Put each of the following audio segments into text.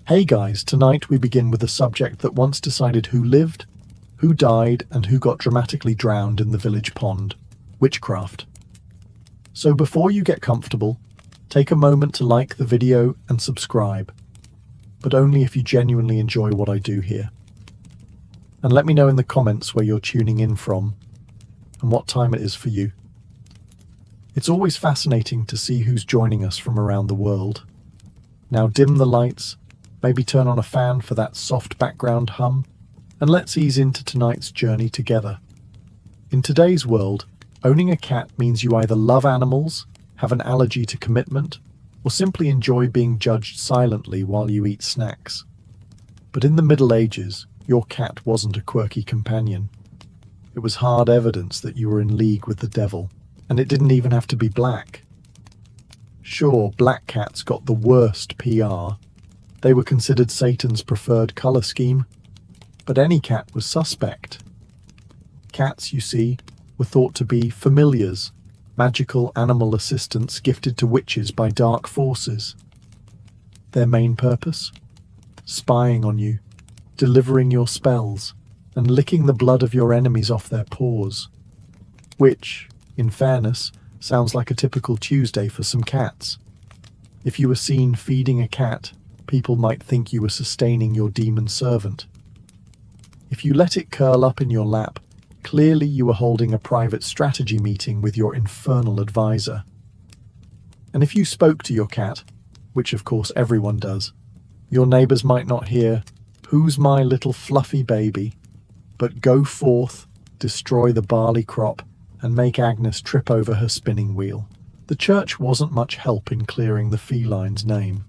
Hey guys, tonight we begin with a subject that once decided who lived, who died, and who got dramatically drowned in the village pond: witchcraft. So before you get comfortable, take a moment to like the video and subscribe, but only if you genuinely enjoy what I do here. And let me know in the comments where you're tuning in from and what time it is for you. It's always fascinating to see who's joining us from around the world. Now dim the lights, maybe turn on a fan for that soft background hum, and let's ease into tonight's journey together. In today's world, owning a cat means you either love animals, have an allergy to commitment, or simply enjoy being judged silently while you eat snacks. But in the Middle Ages, your cat wasn't a quirky companion. It was hard evidence that you were in league with the devil, and it didn't even have to be black. Sure, black cats got the worst PR. They were considered Satan's preferred color scheme, but any cat was suspect. Cats, you see, were thought to be familiars, magical animal assistants gifted to witches by dark forces. Their main purpose? Spying on you, delivering your spells, and licking the blood of your enemies off their paws. Which, in fairness, sounds like a typical Tuesday for some cats. If you were seen feeding a cat, people might think you were sustaining your demon servant. If you let it curl up in your lap, clearly you were holding a private strategy meeting with your infernal advisor. And if you spoke to your cat, which of course everyone does, your neighbors might not hear, "Who's my little fluffy baby?" but "Go forth, destroy the barley crop, and make Agnes trip over her spinning wheel." The church wasn't much help in clearing the feline's name.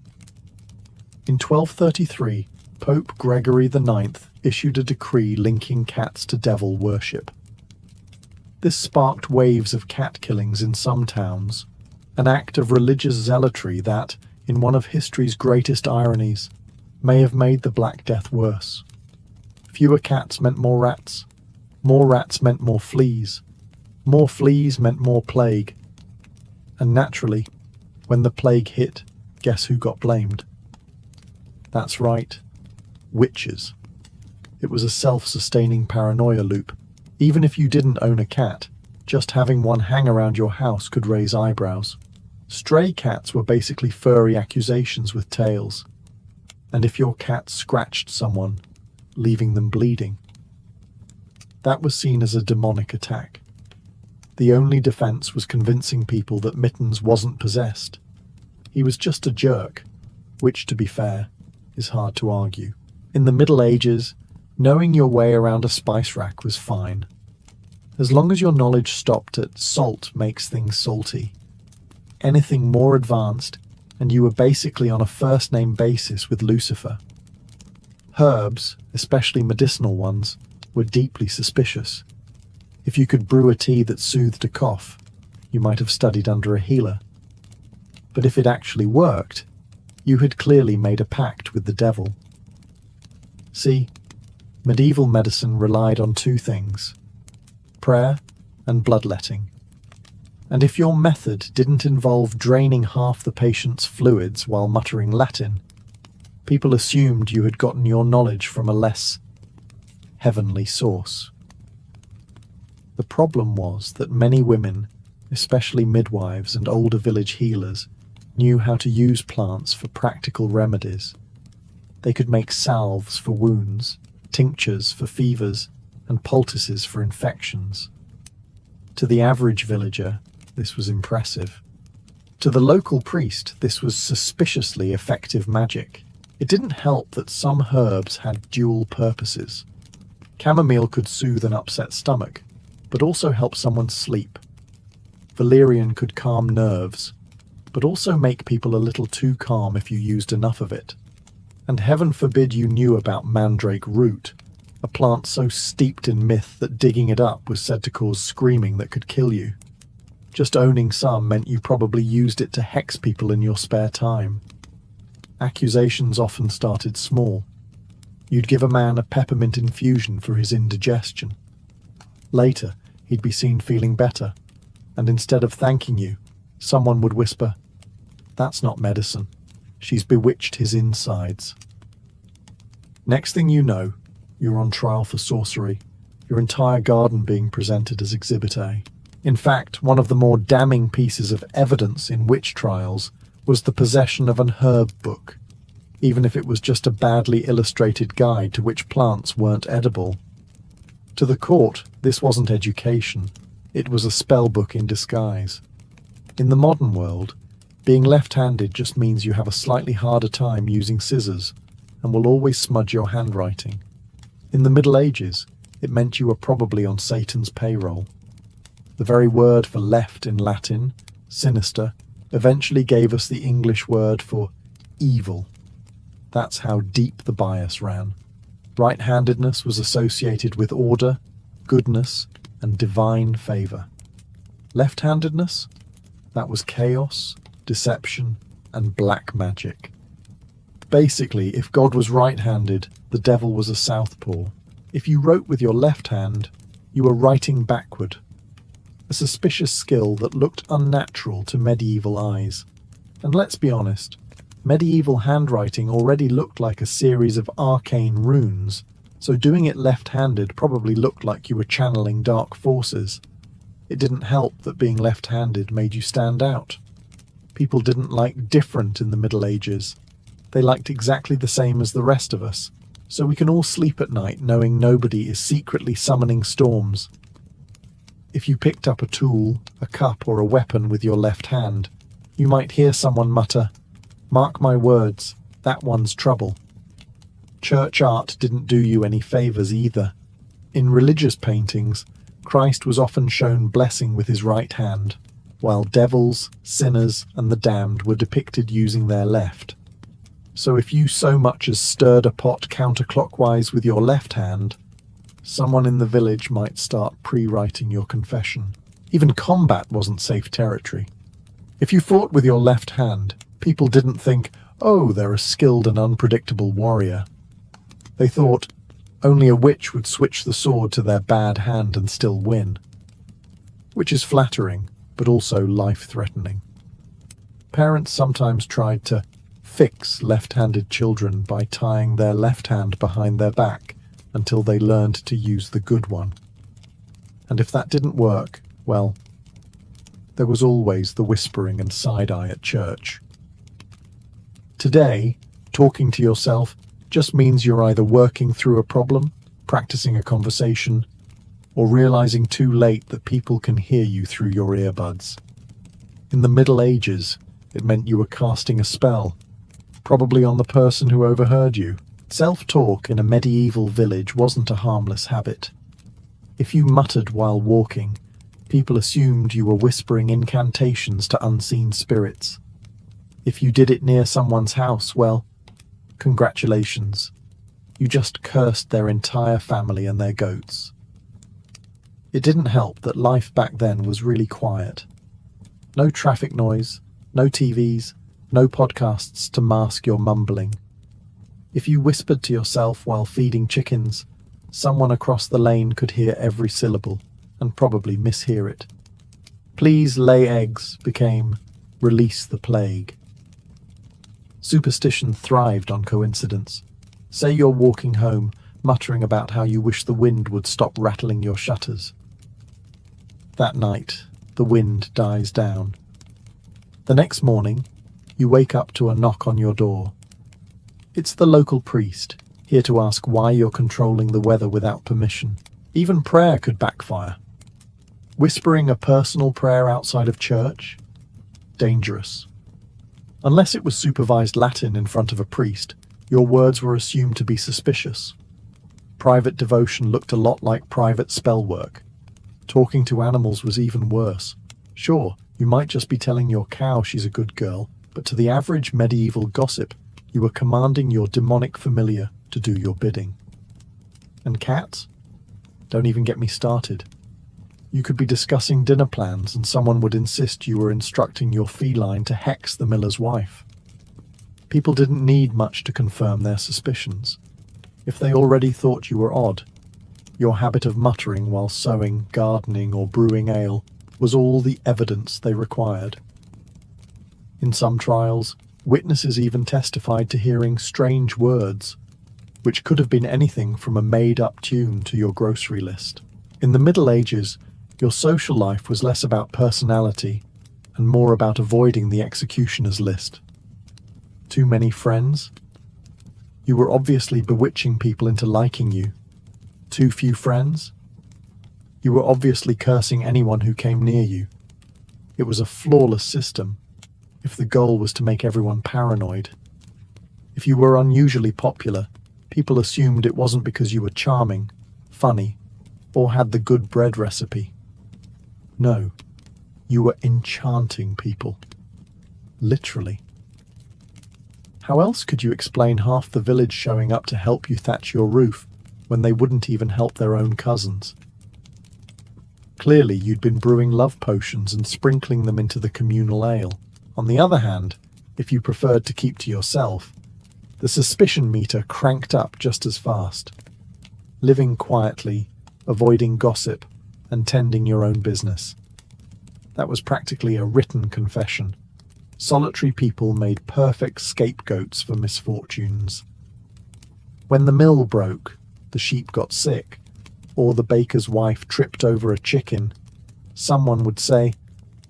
In 1233, Pope Gregory IX issued a decree linking cats to devil worship. This sparked waves of cat killings in some towns, an act of religious zealotry that, in one of history's greatest ironies, may have made the Black Death worse. Fewer cats meant more rats meant more fleas meant more plague. And naturally, when the plague hit, guess who got blamed? That's right, witches. It was a self-sustaining paranoia loop. Even if you didn't own a cat, just having one hang around your house could raise eyebrows. Stray cats were basically furry accusations with tails. And if your cat scratched someone, leaving them bleeding, that was seen as a demonic attack. The only defense was convincing people that Mittens wasn't possessed. He was just a jerk, which, to be fair, is hard to argue. In the Middle Ages, knowing your way around a spice rack was fine, as long as your knowledge stopped at "salt makes things salty." Anything more advanced, and you were basically on a first-name basis with Lucifer. Herbs, especially medicinal ones, were deeply suspicious. If you could brew a tea that soothed a cough, you might have studied under a healer. But if it actually worked, you had clearly made a pact with the devil. See, medieval medicine relied on two things: prayer and bloodletting. And if your method didn't involve draining half the patient's fluids while muttering Latin, people assumed you had gotten your knowledge from a less heavenly source. The problem was that many women, especially midwives and older village healers, knew how to use plants for practical remedies. They could make salves for wounds, tinctures for fevers, and poultices for infections. To the average villager, this was impressive. To the local priest, this was suspiciously effective magic. It didn't help that some herbs had dual purposes. Chamomile could soothe an upset stomach, but also help someone sleep. Valerian could calm nerves, but also make people a little too calm if you used enough of it. And heaven forbid you knew about mandrake root, a plant so steeped in myth that digging it up was said to cause screaming that could kill you. Just owning some meant you probably used it to hex people in your spare time. Accusations often started small. You'd give a man a peppermint infusion for his indigestion. Later, he'd be seen feeling better, and instead of thanking you, someone would whisper, "That's not medicine. She's bewitched his insides." Next thing you know, you're on trial for sorcery, your entire garden being presented as Exhibit A. In fact, one of the more damning pieces of evidence in witch trials was the possession of an herb book, even if it was just a badly illustrated guide to which plants weren't edible. To the court, this wasn't education, it was a spell book in disguise. In the modern world, being left-handed just means you have a slightly harder time using scissors and will always smudge your handwriting. In the Middle Ages, it meant you were probably on Satan's payroll. The very word for left in Latin, sinister, eventually gave us the English word for evil. That's how deep the bias ran. Right-handedness was associated with order, goodness, and divine favor. Left-handedness? That was chaos, deception, and black magic. Basically, if God was right-handed, the devil was a southpaw. If you wrote with your left hand, you were writing backward. A suspicious skill that looked unnatural to medieval eyes. And let's be honest, medieval handwriting already looked like a series of arcane runes, so doing it left-handed probably looked like you were channeling dark forces. It didn't help that being left-handed made you stand out. People didn't like different in the Middle Ages. They liked exactly the same as the rest of us, so we can all sleep at night knowing nobody is secretly summoning storms. If you picked up a tool, a cup, or a weapon with your left hand, you might hear someone mutter, "Mark my words, that one's trouble." Church art didn't do you any favors either. In religious paintings, Christ was often shown blessing with his right hand, while devils, sinners, and the damned were depicted using their left. So if you so much as stirred a pot counterclockwise with your left hand, someone in the village might start pre-writing your confession. Even combat wasn't safe territory. If you fought with your left hand, people didn't think, "Oh, they're a skilled and unpredictable warrior." They thought, only a witch would switch the sword to their bad hand and still win. Which is flattering, but also life-threatening. Parents sometimes tried to fix left-handed children by tying their left hand behind their back until they learned to use the good one. And if that didn't work, well, there was always the whispering and side-eye at church. Today, talking to yourself just means you're either working through a problem, practicing a conversation, or realizing too late that people can hear you through your earbuds. In the Middle Ages, it meant you were casting a spell, probably on the person who overheard you. Self-talk in a medieval village wasn't a harmless habit. If you muttered while walking, people assumed you were whispering incantations to unseen spirits. If you did it near someone's house, well, congratulations. You just cursed their entire family and their goats. It didn't help that life back then was really quiet. No traffic noise, no TVs, no podcasts to mask your mumbling. If you whispered to yourself while feeding chickens, someone across the lane could hear every syllable and probably mishear it. "Please lay eggs" became "release the plague." Superstition thrived on coincidence. Say you're walking home, muttering about how you wish the wind would stop rattling your shutters. That night, the wind dies down. The next morning, you wake up to a knock on your door. It's the local priest, here to ask why you're controlling the weather without permission. Even prayer could backfire. Whispering a personal prayer outside of church? Dangerous. Unless it was supervised Latin in front of a priest, your words were assumed to be suspicious. Private devotion looked a lot like private spell work. Talking to animals was even worse. Sure, you might just be telling your cow she's a good girl, but to the average medieval gossip, you were commanding your demonic familiar to do your bidding. And cats? Don't even get me started. You could be discussing dinner plans and someone would insist you were instructing your feline to hex the miller's wife. People didn't need much to confirm their suspicions. If they already thought you were odd, your habit of muttering while sewing, gardening, or brewing ale was all the evidence they required. In some trials, witnesses even testified to hearing strange words, which could have been anything from a made-up tune to your grocery list. In the Middle Ages, your social life was less about personality and more about avoiding the executioner's list. Too many friends? You were obviously bewitching people into liking you. Too few friends? You were obviously cursing anyone who came near you. It was a flawless system, if the goal was to make everyone paranoid. If you were unusually popular, people assumed it wasn't because you were charming, funny, or had the good bread recipe. No, you were enchanting people. Literally. How else could you explain half the village showing up to help you thatch your roof when they wouldn't even help their own cousins? Clearly, you'd been brewing love potions and sprinkling them into the communal ale. On the other hand, if you preferred to keep to yourself, the suspicion meter cranked up just as fast. Living quietly, avoiding gossip, and tending your own business. That was practically a written confession. Solitary people made perfect scapegoats for misfortunes. When the mill broke, the sheep got sick, or the baker's wife tripped over a chicken, someone would say,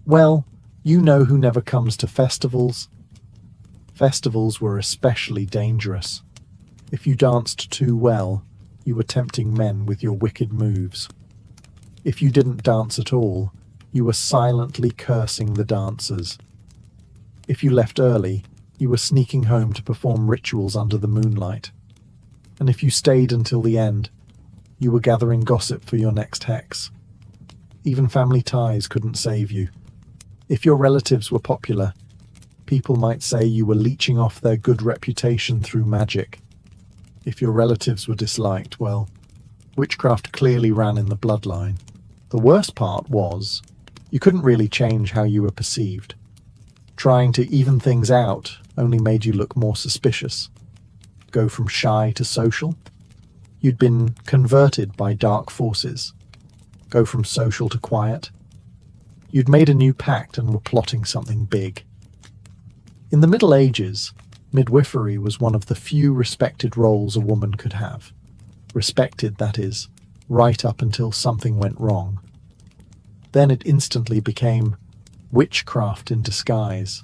"Well, you know who never comes to festivals." Festivals were especially dangerous. If you danced too well, you were tempting men with your wicked moves. If you didn't dance at all, you were silently cursing the dancers. If you left early, you were sneaking home to perform rituals under the moonlight. And if you stayed until the end, you were gathering gossip for your next hex. Even family ties couldn't save you. If your relatives were popular, people might say you were leeching off their good reputation through magic. If your relatives were disliked, well, witchcraft clearly ran in the bloodline. The worst part was, you couldn't really change how you were perceived. Trying to even things out only made you look more suspicious. Go from shy to social? You'd been converted by dark forces. Go from social to quiet? You'd made a new pact and were plotting something big. In the Middle Ages, midwifery was one of the few respected roles a woman could have. Respected, that is, right up until something went wrong. Then it instantly became witchcraft in disguise.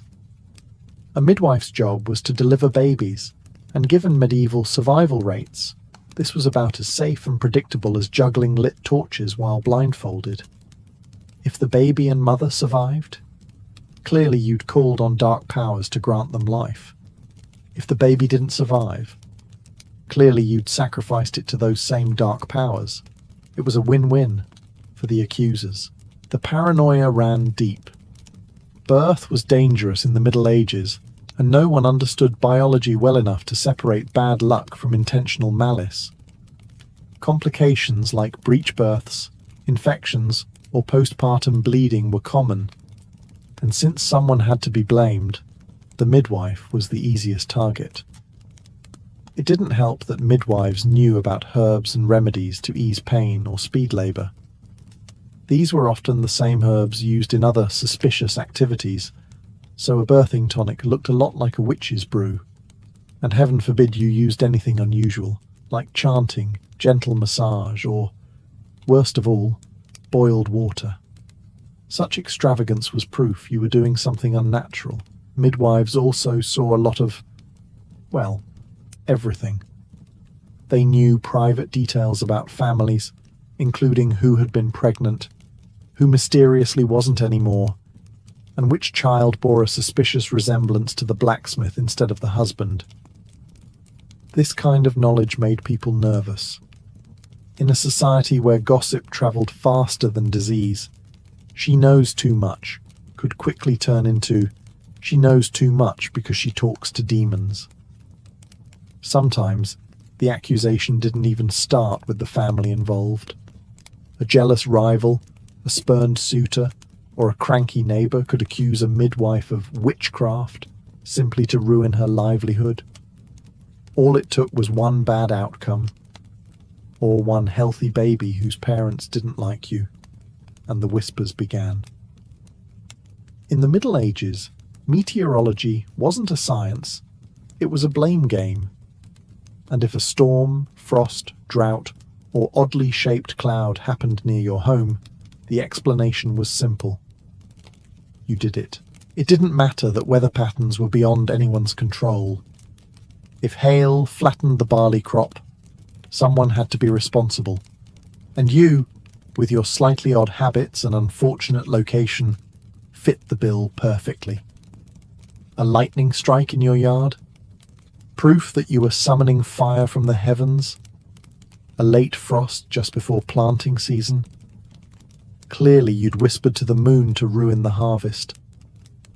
A midwife's job was to deliver babies, and given medieval survival rates, this was about as safe and predictable as juggling lit torches while blindfolded. If the baby and mother survived, clearly you'd called on dark powers to grant them life. If the baby didn't survive, clearly you'd sacrificed it to those same dark powers. It was a win-win for the accusers. The paranoia ran deep. Birth was dangerous in the Middle Ages, and no one understood biology well enough to separate bad luck from intentional malice. Complications like breech births, infections, or postpartum bleeding were common, and since someone had to be blamed, the midwife was the easiest target. It didn't help that midwives knew about herbs and remedies to ease pain or speed labour. These were often the same herbs used in other suspicious activities, so a birthing tonic looked a lot like a witch's brew, and heaven forbid you used anything unusual, like chanting, gentle massage, or, worst of all, boiled water. Such extravagance was proof you were doing something unnatural. Midwives also saw a lot of, well, everything. They knew private details about families, including who had been pregnant, who mysteriously wasn't anymore, and which child bore a suspicious resemblance to the blacksmith instead of the husband. This kind of knowledge made people nervous. In a society where gossip travelled faster than disease, she knows too much could quickly turn into she knows too much because she talks to demons. Sometimes, the accusation didn't even start with the family involved. A jealous rival, a spurned suitor, or a cranky neighbour could accuse a midwife of witchcraft simply to ruin her livelihood. All it took was one bad outcome, or one healthy baby whose parents didn't like you, and the whispers began. In the Middle Ages, meteorology wasn't a science, it was a blame game. And if a storm, frost, drought, or oddly shaped cloud happened near your home, the explanation was simple. You did it. It didn't matter that weather patterns were beyond anyone's control. If hail flattened the barley crop, someone had to be responsible. And you, with your slightly odd habits and unfortunate location, fit the bill perfectly. A lightning strike in your yard? Proof that you were summoning fire from the heavens? A late frost just before planting season? Clearly you'd whispered to the moon to ruin the harvest.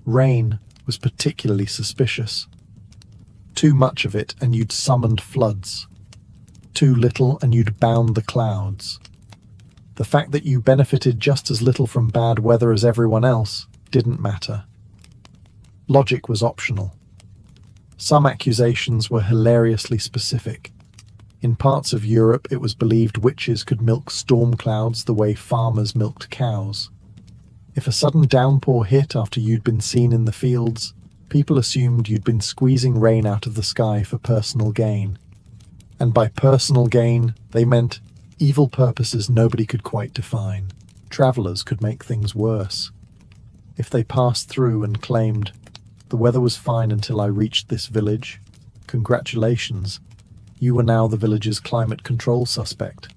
Rain was particularly suspicious. Too much of it and you'd summoned floods. Too little and you'd bound the clouds. The fact that you benefited just as little from bad weather as everyone else didn't matter. Logic was optional. Some accusations were hilariously specific. In parts of Europe, it was believed witches could milk storm clouds the way farmers milked cows. If a sudden downpour hit after you'd been seen in the fields, people assumed you'd been squeezing rain out of the sky for personal gain. And by personal gain, they meant evil purposes nobody could quite define. Travelers could make things worse. If they passed through and claimed, "The weather was fine until I reached this village," congratulations, you were now the village's climate control suspect.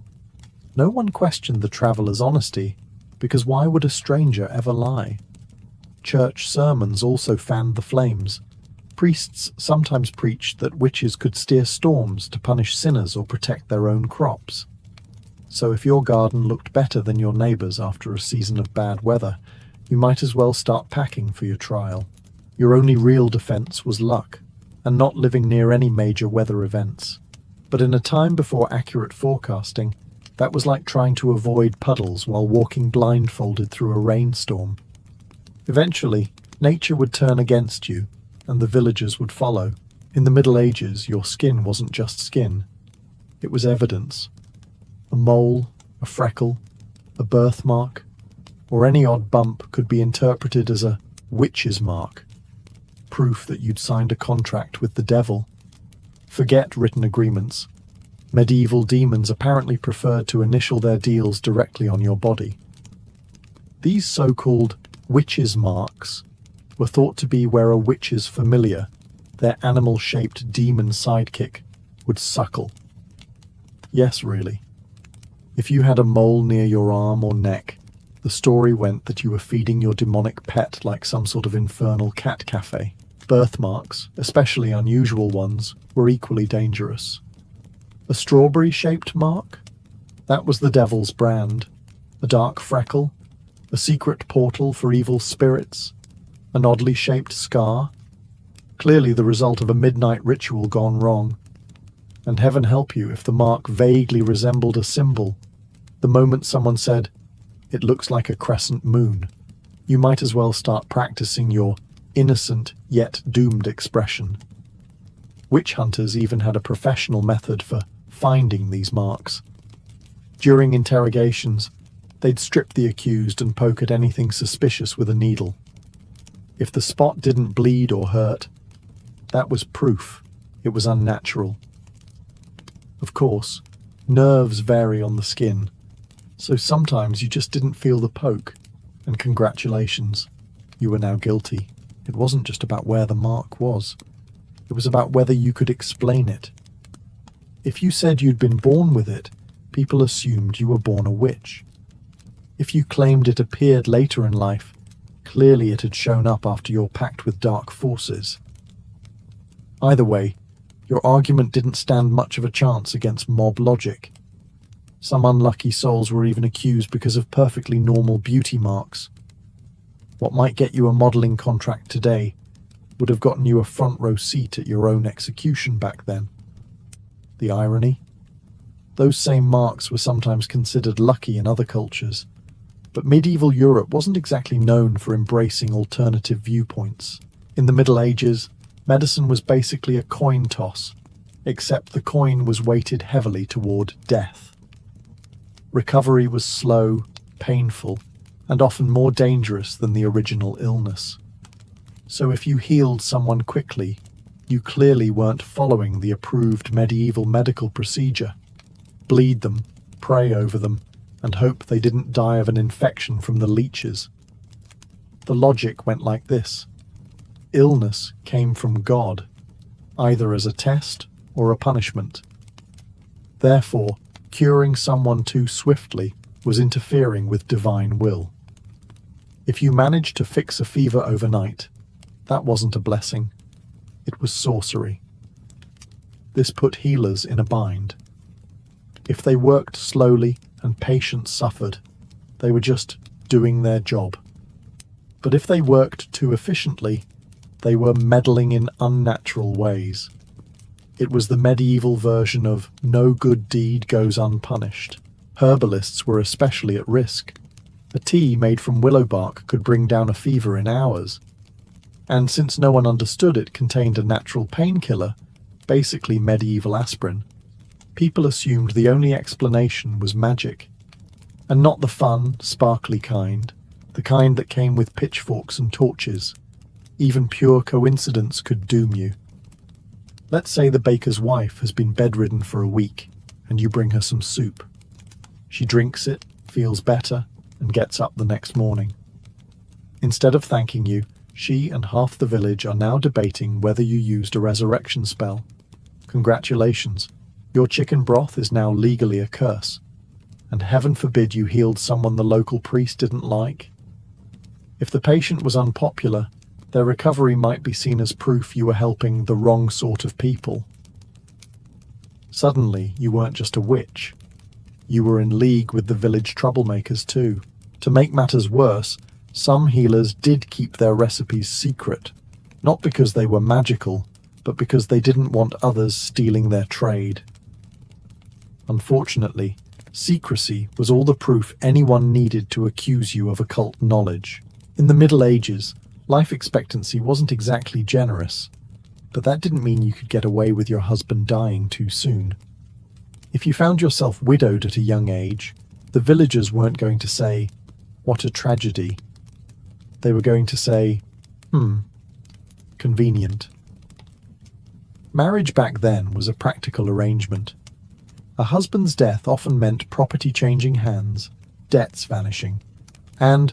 No one questioned the traveler's honesty, because why would a stranger ever lie? Church sermons also fanned the flames. Priests sometimes preached that witches could steer storms to punish sinners or protect their own crops. So if your garden looked better than your neighbour's after a season of bad weather, you might as well start packing for your trial. Your only real defence was luck, and not living near any major weather events. But in a time before accurate forecasting, that was like trying to avoid puddles while walking blindfolded through a rainstorm. Eventually, nature would turn against you, and the villagers would follow. In the Middle Ages, your skin wasn't just skin. It was evidence. A mole, a freckle, a birthmark, or any odd bump could be interpreted as a witch's mark, proof that you'd signed a contract with the devil. Forget written agreements. Medieval demons apparently preferred to initial their deals directly on your body. These so-called witches' marks were thought to be where a witch's familiar, their animal-shaped demon sidekick, would suckle. Yes, really. If you had a mole near your arm or neck, the story went that you were feeding your demonic pet like some sort of infernal cat cafe. Birthmarks, especially unusual ones, were equally dangerous. A strawberry-shaped mark? That was the devil's brand. A dark freckle? A secret portal for evil spirits? An oddly shaped scar? Clearly the result of a midnight ritual gone wrong. And heaven help you if the mark vaguely resembled a symbol. The moment someone said, "It looks like a crescent moon," you might as well start practicing your innocent yet doomed expression. Witch hunters even had a professional method for finding these marks. During interrogations, they'd strip the accused and poke at anything suspicious with a needle. If the spot didn't bleed or hurt, that was proof it was unnatural. Of course, nerves vary on the skin, so sometimes you just didn't feel the poke, and congratulations, you were now guilty. It wasn't just about where the mark was. It was about whether you could explain it. If you said you'd been born with it, people assumed you were born a witch. If you claimed it appeared later in life, clearly it had shown up after your pact with dark forces. Either way, your argument didn't stand much of a chance against mob logic. Some unlucky souls were even accused because of perfectly normal beauty marks. What might get you a modelling contract today would have gotten you a front row seat at your own execution back then. The irony? Those same marks were sometimes considered lucky in other cultures, but medieval Europe wasn't exactly known for embracing alternative viewpoints. In the Middle Ages, medicine was basically a coin toss, except the coin was weighted heavily toward death. Recovery was slow, painful, and often more dangerous than the original illness. So if you healed someone quickly, You clearly weren't following the approved medieval medical procedure. Bleed them, pray over them, and hope they didn't die of an infection from the leeches. The logic went like this. Illness came from God, either as a test or a punishment. Therefore, curing someone too swiftly was interfering with divine will. If you managed to fix a fever overnight, that wasn't a blessing. It was sorcery. This put healers in a bind. If they worked slowly and patients suffered, they were just doing their job. But if they worked too efficiently, they were meddling in unnatural ways. It was the medieval version of no good deed goes unpunished. Herbalists were especially at risk. A tea made from willow bark could bring down a fever in hours. And since no one understood it contained a natural painkiller, basically medieval aspirin, people assumed the only explanation was magic. And not the fun, sparkly kind, the kind that came with pitchforks and torches. Even pure coincidence could doom you. Let's say the baker's wife has been bedridden for a week, and you bring her some soup. She drinks it, feels better, and gets up the next morning. Instead of thanking you, she and half the village are now debating whether you used a resurrection spell. Congratulations, your chicken broth is now legally a curse, and heaven forbid you healed someone the local priest didn't like. If the patient was unpopular, their recovery might be seen as proof you were helping the wrong sort of people. Suddenly, you weren't just a witch. You were in league with the village troublemakers too. To make matters worse, some healers did keep their recipes secret, not because they were magical, but because they didn't want others stealing their trade. Unfortunately, secrecy was all the proof anyone needed to accuse you of occult knowledge. In the Middle Ages, life expectancy wasn't exactly generous, but that didn't mean you could get away with your husband dying too soon. If you found yourself widowed at a young age, the villagers weren't going to say, "What a tragedy." They were going to say, convenient. Marriage back then was a practical arrangement. A husband's death often meant property changing hands, debts vanishing, and,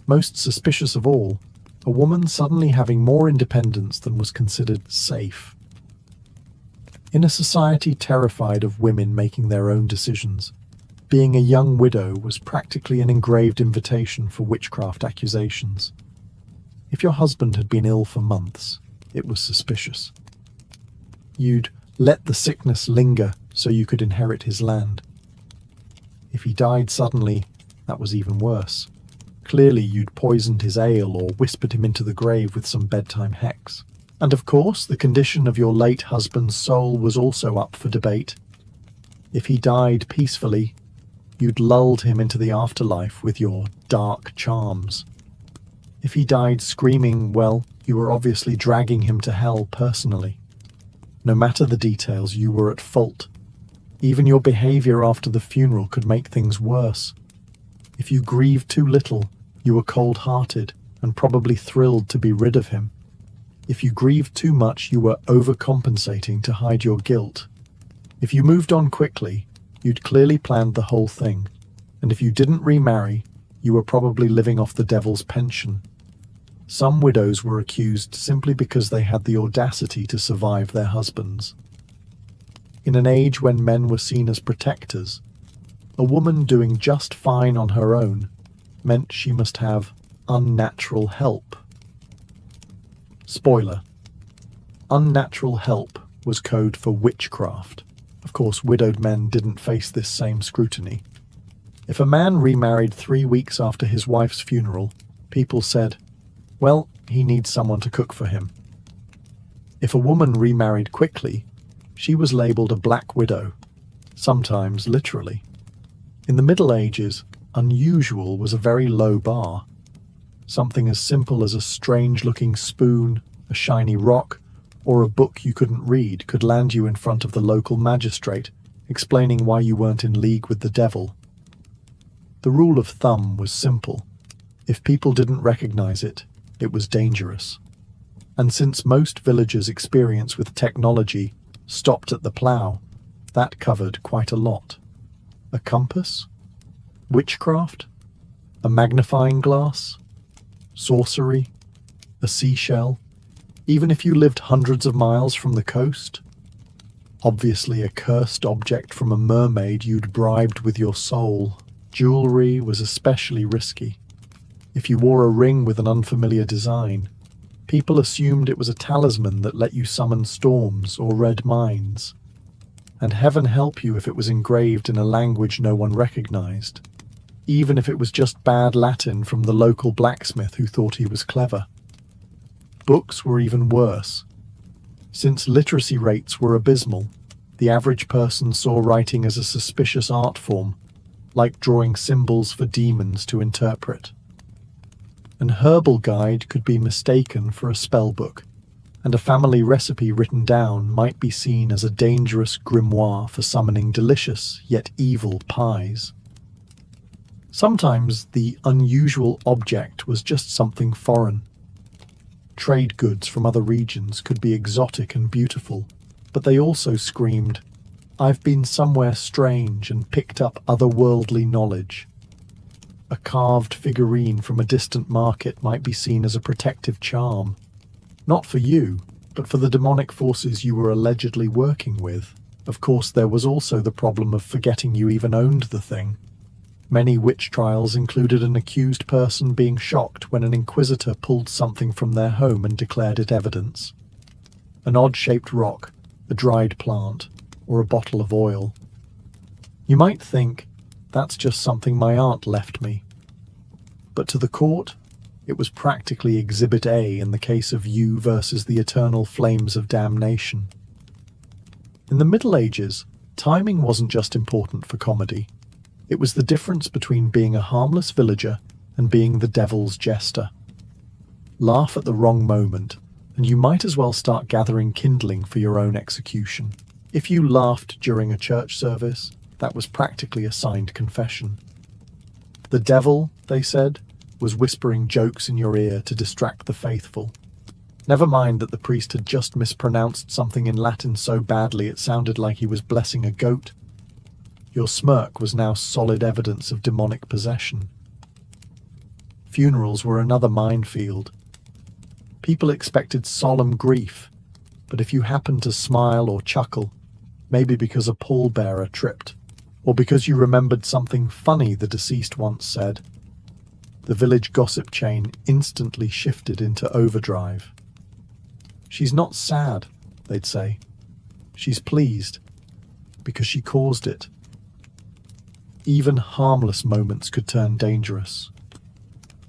most suspicious of all, a woman suddenly having more independence than was considered safe. In a society terrified of women making their own decisions, being a young widow was practically an engraved invitation for witchcraft accusations. If your husband had been ill for months, it was suspicious. You'd let the sickness linger so you could inherit his land. If he died suddenly, that was even worse. Clearly you'd poisoned his ale or whispered him into the grave with some bedtime hex. And of course, the condition of your late husband's soul was also up for debate. If he died peacefully, you'd lulled him into the afterlife with your dark charms. If he died screaming, well, you were obviously dragging him to hell personally. No matter the details, you were at fault. Even your behavior after the funeral could make things worse. If you grieved too little, you were cold-hearted and probably thrilled to be rid of him. If you grieved too much, you were overcompensating to hide your guilt. If you moved on quickly, you'd clearly planned the whole thing. And if you didn't remarry, you were probably living off the devil's pension. Some widows were accused simply because they had the audacity to survive their husbands. In an age when men were seen as protectors, a woman doing just fine on her own meant she must have unnatural help. Spoiler: unnatural help was code for witchcraft. Of course, widowed men didn't face this same scrutiny. If a man remarried 3 weeks after his wife's funeral, people said, well, he needs someone to cook for him. If a woman remarried quickly, she was labelled a black widow, sometimes literally. In the Middle Ages, unusual was a very low bar. Something as simple as a strange-looking spoon, a shiny rock, or a book you couldn't read could land you in front of the local magistrate, explaining why you weren't in league with the devil. The rule of thumb was simple. If people didn't recognize it, it was dangerous. And since most villagers' experience with technology stopped at the plough, that covered quite a lot. A compass? Witchcraft? A magnifying glass? Sorcery? A seashell? Even if you lived hundreds of miles from the coast? Obviously a cursed object from a mermaid you'd bribed with your soul. Jewelry was especially risky. If you wore a ring with an unfamiliar design, people assumed it was a talisman that let you summon storms or read minds. And heaven help you if it was engraved in a language no one recognized, even if it was just bad Latin from the local blacksmith who thought he was clever. Books were even worse. Since literacy rates were abysmal, the average person saw writing as a suspicious art form, like drawing symbols for demons to interpret. An herbal guide could be mistaken for a spell book, and a family recipe written down might be seen as a dangerous grimoire for summoning delicious yet evil pies. Sometimes the unusual object was just something foreign. Trade goods from other regions could be exotic and beautiful, but they also screamed, "I've been somewhere strange and picked up otherworldly knowledge." A carved figurine from a distant market might be seen as a protective charm, not for you, but for the demonic forces you were allegedly working with. Of course, there was also the problem of forgetting you even owned the thing. Many witch trials included an accused person being shocked when an inquisitor pulled something from their home and declared it evidence. An odd-shaped rock, a dried plant, or a bottle of oil. You might think, that's just something my aunt left me. But to the court, it was practically Exhibit A in the case of you versus the eternal flames of damnation. In the Middle Ages, timing wasn't just important for comedy. It was the difference between being a harmless villager and being the devil's jester. Laugh at the wrong moment, and you might as well start gathering kindling for your own execution. If you laughed during a church service, that was practically a signed confession. The devil, they said, was whispering jokes in your ear to distract the faithful. Never mind that the priest had just mispronounced something in Latin so badly it sounded like he was blessing a goat. Your smirk was now solid evidence of demonic possession. Funerals were another minefield. People expected solemn grief, but if you happened to smile or chuckle, maybe because a pallbearer tripped, or because you remembered something funny the deceased once said, the village gossip chain instantly shifted into overdrive. "She's not sad," they'd say. "She's pleased, because she caused it." Even harmless moments could turn dangerous.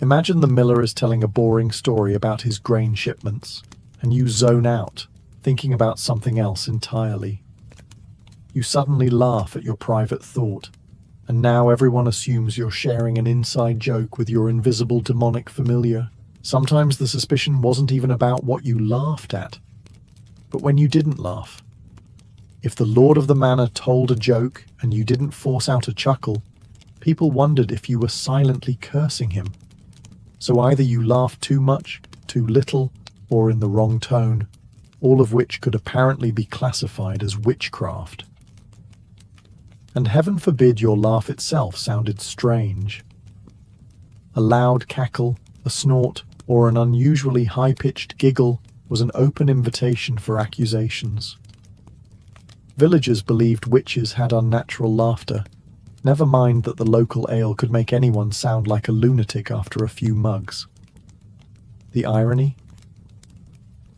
Imagine the miller is telling a boring story about his grain shipments, and you zone out, thinking about something else entirely. You suddenly laugh at your private thought, and now everyone assumes you're sharing an inside joke with your invisible demonic familiar. Sometimes the suspicion wasn't even about what you laughed at, but when you didn't laugh. If the lord of the manor told a joke and you didn't force out a chuckle, people wondered if you were silently cursing him. So either you laughed too much, too little, or in the wrong tone, all of which could apparently be classified as witchcraft. And heaven forbid your laugh itself sounded strange. A loud cackle, a snort, or an unusually high-pitched giggle was an open invitation for accusations. Villagers believed witches had unnatural laughter. Never mind that the local ale could make anyone sound like a lunatic after a few mugs. The irony?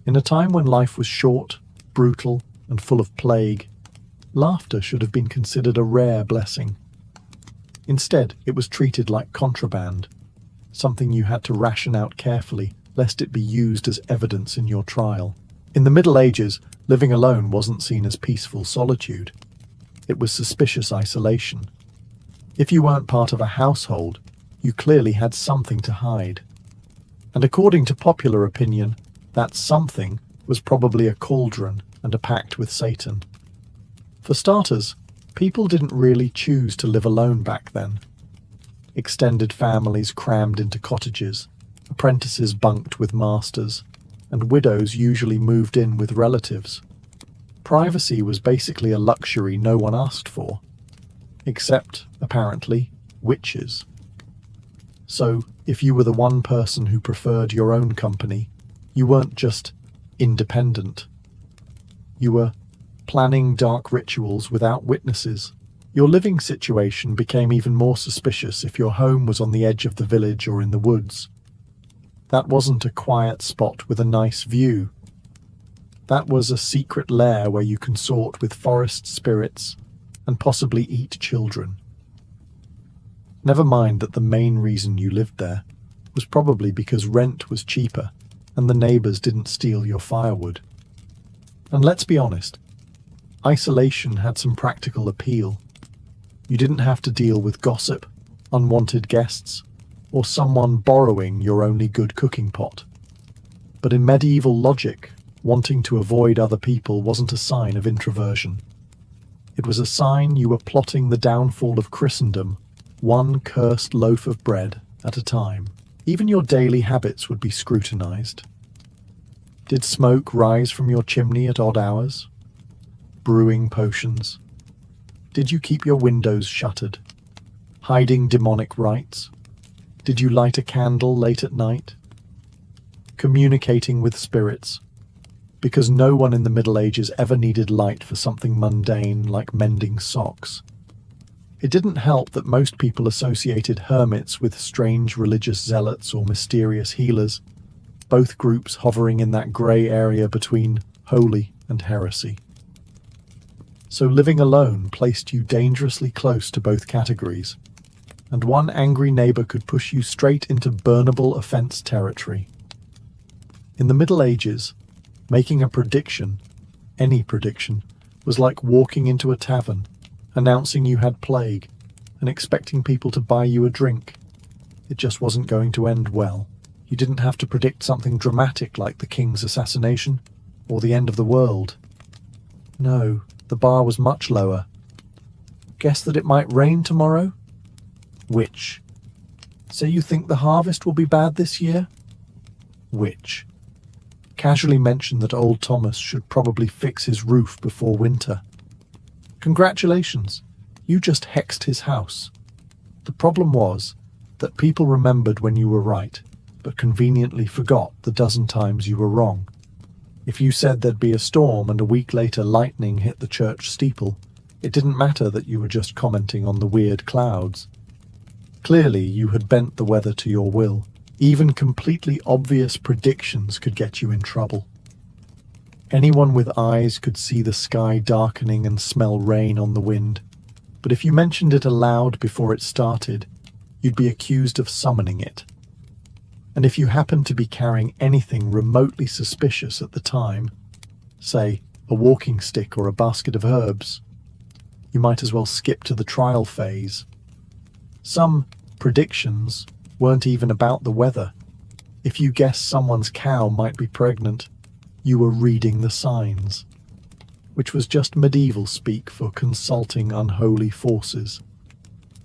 In a time when life was short, brutal, and full of plague, laughter should have been considered a rare blessing. Instead, it was treated like contraband, something you had to ration out carefully, lest it be used as evidence in your trial. In the Middle Ages, living alone wasn't seen as peaceful solitude. It was suspicious isolation. If you weren't part of a household, you clearly had something to hide. And according to popular opinion, that something was probably a cauldron and a pact with Satan. For starters, people didn't really choose to live alone back then. Extended families crammed into cottages, apprentices bunked with masters, and widows usually moved in with relatives. Privacy was basically a luxury no one asked for, except, apparently, witches. So, if you were the one person who preferred your own company, you weren't just independent. You were planning dark rituals without witnesses. Your living situation became even more suspicious if your home was on the edge of the village or in the woods. That wasn't a quiet spot with a nice view. That was a secret lair where you consort with forest spirits and possibly eat children. Never mind that the main reason you lived there was probably because rent was cheaper and the neighbors didn't steal your firewood. And let's be honest, isolation had some practical appeal. You didn't have to deal with gossip, unwanted guests, or someone borrowing your only good cooking pot. But in medieval logic, wanting to avoid other people wasn't a sign of introversion. It was a sign you were plotting the downfall of Christendom, one cursed loaf of bread at a time. Even your daily habits would be scrutinized. Did smoke rise from your chimney at odd hours? Brewing potions? Did you keep your windows shuttered? Hiding demonic rites? Did you light a candle late at night? Communicating with spirits? Because no one in the Middle Ages ever needed light for something mundane like mending socks. It didn't help that most people associated hermits with strange religious zealots or mysterious healers, both groups hovering in that grey area between holy and heresy. So living alone placed you dangerously close to both categories, and one angry neighbour could push you straight into burnable offence territory. In the Middle Ages, making a prediction, any prediction, was like walking into a tavern, announcing you had plague, and expecting people to buy you a drink. It just wasn't going to end well. You didn't have to predict something dramatic like the king's assassination, or the end of the world. No, the bar was much lower. Guess that it might rain tomorrow? Witch. Say you think the harvest will be bad this year? Witch. Casually mention that old Thomas should probably fix his roof before winter. Congratulations, you just hexed his house. The problem was that people remembered when you were right, but conveniently forgot the dozen times you were wrong. If you said there'd be a storm and a week later lightning hit the church steeple, it didn't matter that you were just commenting on the weird clouds. Clearly, you had bent the weather to your will. Even completely obvious predictions could get you in trouble. Anyone with eyes could see the sky darkening and smell rain on the wind, but if you mentioned it aloud before it started, you'd be accused of summoning it. And if you happened to be carrying anything remotely suspicious at the time, say a walking stick or a basket of herbs, you might as well skip to the trial phase. Some predictions weren't even about the weather. If you guessed someone's cow might be pregnant, you were reading the signs, which was just medieval speak for consulting unholy forces.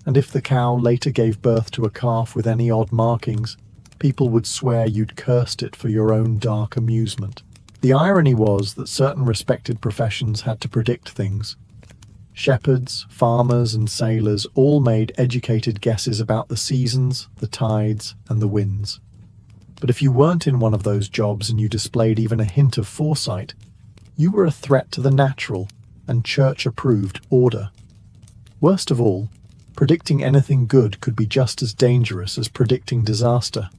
And if the cow later gave birth to a calf with any odd markings, people would swear you'd cursed it for your own dark amusement. The irony was that certain respected professions had to predict things. Shepherds, farmers, and sailors all made educated guesses about the seasons, the tides, and the winds. But if you weren't in one of those jobs and you displayed even a hint of foresight, you were a threat to the natural and church-approved order. Worst of all, predicting anything good could be just as dangerous as predicting disaster.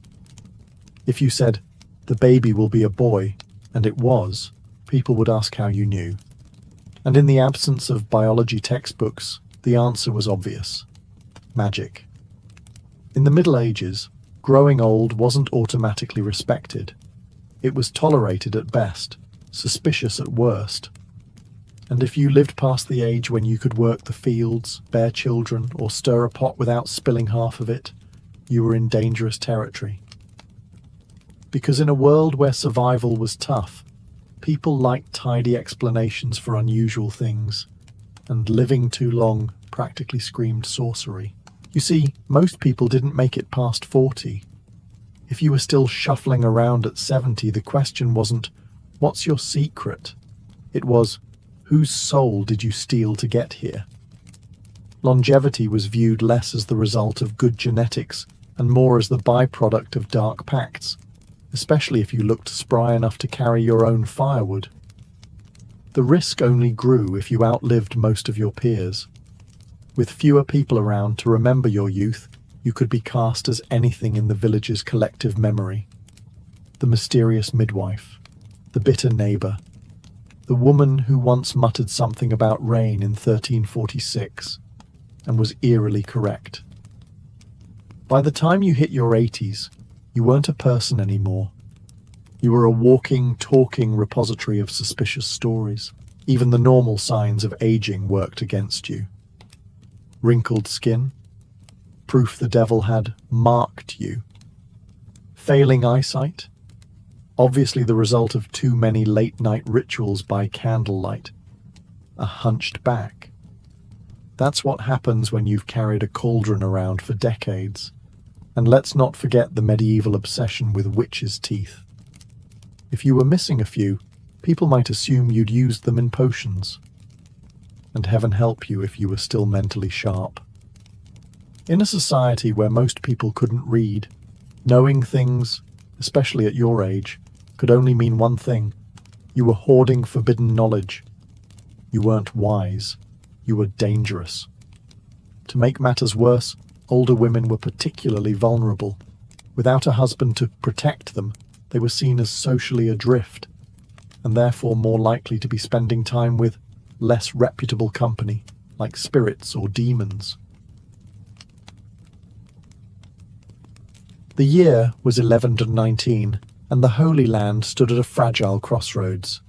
If you said, "The baby will be a boy," and it was, people would ask how you knew. And in the absence of biology textbooks, the answer was obvious: magic. In the Middle Ages, growing old wasn't automatically respected. It was tolerated at best, suspicious at worst. And if you lived past the age when you could work the fields, bear children, or stir a pot without spilling half of it, you were in dangerous territory. Because in a world where survival was tough, people liked tidy explanations for unusual things, and living too long practically screamed sorcery. You see, most people didn't make it past 40. If you were still shuffling around at 70, the question wasn't, "What's your secret?" It was, "Whose soul did you steal to get here?" Longevity was viewed less as the result of good genetics and more as the byproduct of dark pacts, especially if you looked spry enough to carry your own firewood. The risk only grew if you outlived most of your peers. With fewer people around to remember your youth, you could be cast as anything in the village's collective memory. The mysterious midwife, the bitter neighbour, the woman who once muttered something about rain in 1346 and was eerily correct. By the time you hit your 80s, you weren't a person anymore. You were a walking, talking repository of suspicious stories. Even the normal signs of aging worked against you. Wrinkled skin, proof the devil had marked you. Failing eyesight, obviously the result of too many late-night rituals by candlelight. A hunched back. That's what happens when you've carried a cauldron around for decades. And let's not forget the medieval obsession with witches' teeth. If you were missing a few, people might assume you'd used them in potions. And heaven help you if you were still mentally sharp. In a society where most people couldn't read, knowing things, especially at your age, could only mean one thing. You were hoarding forbidden knowledge. You weren't wise. You were dangerous. To make matters worse, older women were particularly vulnerable. Without a husband to protect them, they were seen as socially adrift, and therefore more likely to be spending time with less reputable company, like spirits or demons. The year was 1119, and the Holy Land stood at a fragile crossroads.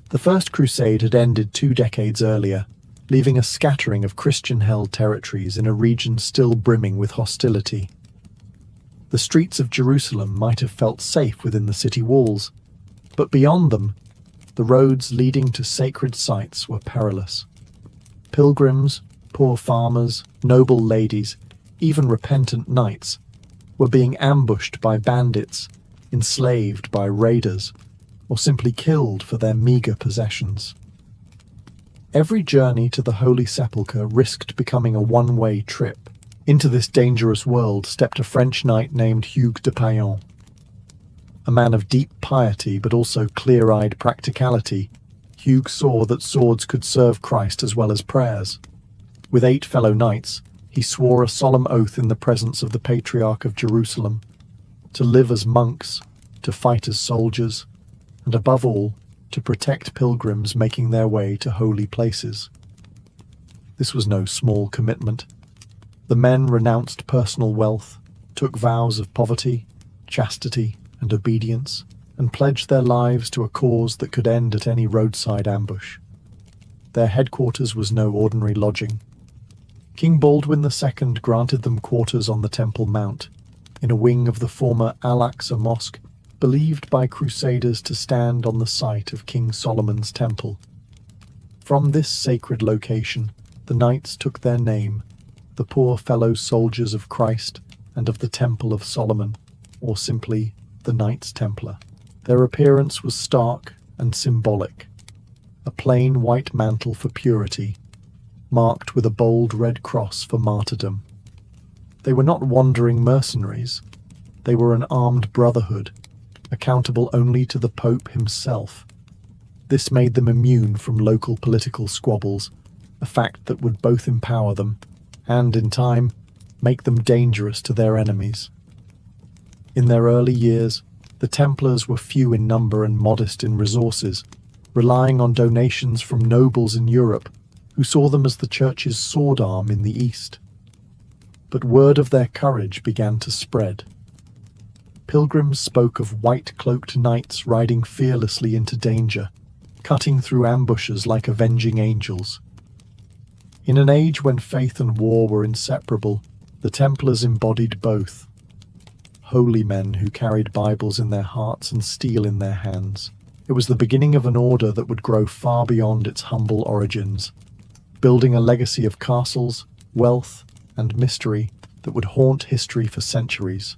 The First Crusade had ended 2 decades earlier, leaving a scattering of Christian-held territories in a region still brimming with hostility. The streets of Jerusalem might have felt safe within the city walls, but beyond them, the roads leading to sacred sites were perilous. Pilgrims, poor farmers, noble ladies, even repentant knights, were being ambushed by bandits, enslaved by raiders, or simply killed for their meager possessions. Every journey to the Holy Sepulchre risked becoming a one-way trip. Into this dangerous world stepped a French knight named Hugues de Payan. A man of deep piety but also clear-eyed practicality, Hugues saw that swords could serve Christ as well as prayers. With 8 fellow knights, he swore a solemn oath in the presence of the Patriarch of Jerusalem, to live as monks, to fight as soldiers, and above all, to protect pilgrims making their way to holy places. This was no small commitment. The men renounced personal wealth, took vows of poverty, chastity, and obedience, and pledged their lives to a cause that could end at any roadside ambush. Their headquarters was no ordinary lodging. King Baldwin II granted them quarters on the Temple Mount, in a wing of the former Al-Aqsa Mosque, believed by crusaders to stand on the site of King Solomon's temple. From this sacred location, the knights took their name, the poor fellow soldiers of Christ and of the Temple of Solomon, or simply the Knights Templar. Their appearance was stark and symbolic, a plain white mantle for purity, marked with a bold red cross for martyrdom. They were not wandering mercenaries. They were an armed brotherhood, accountable only to the Pope himself. This made them immune from local political squabbles, a fact that would both empower them and, in time, make them dangerous to their enemies. In their early years, the Templars were few in number and modest in resources, relying on donations from nobles in Europe who saw them as the Church's sword arm in the East. But word of their courage began to spread. Pilgrims spoke of white-cloaked knights riding fearlessly into danger, cutting through ambushes like avenging angels. In an age when faith and war were inseparable, the Templars embodied both. Holy men who carried Bibles in their hearts and steel in their hands. It was the beginning of an order that would grow far beyond its humble origins, building a legacy of castles, wealth, and mystery that would haunt history for centuries.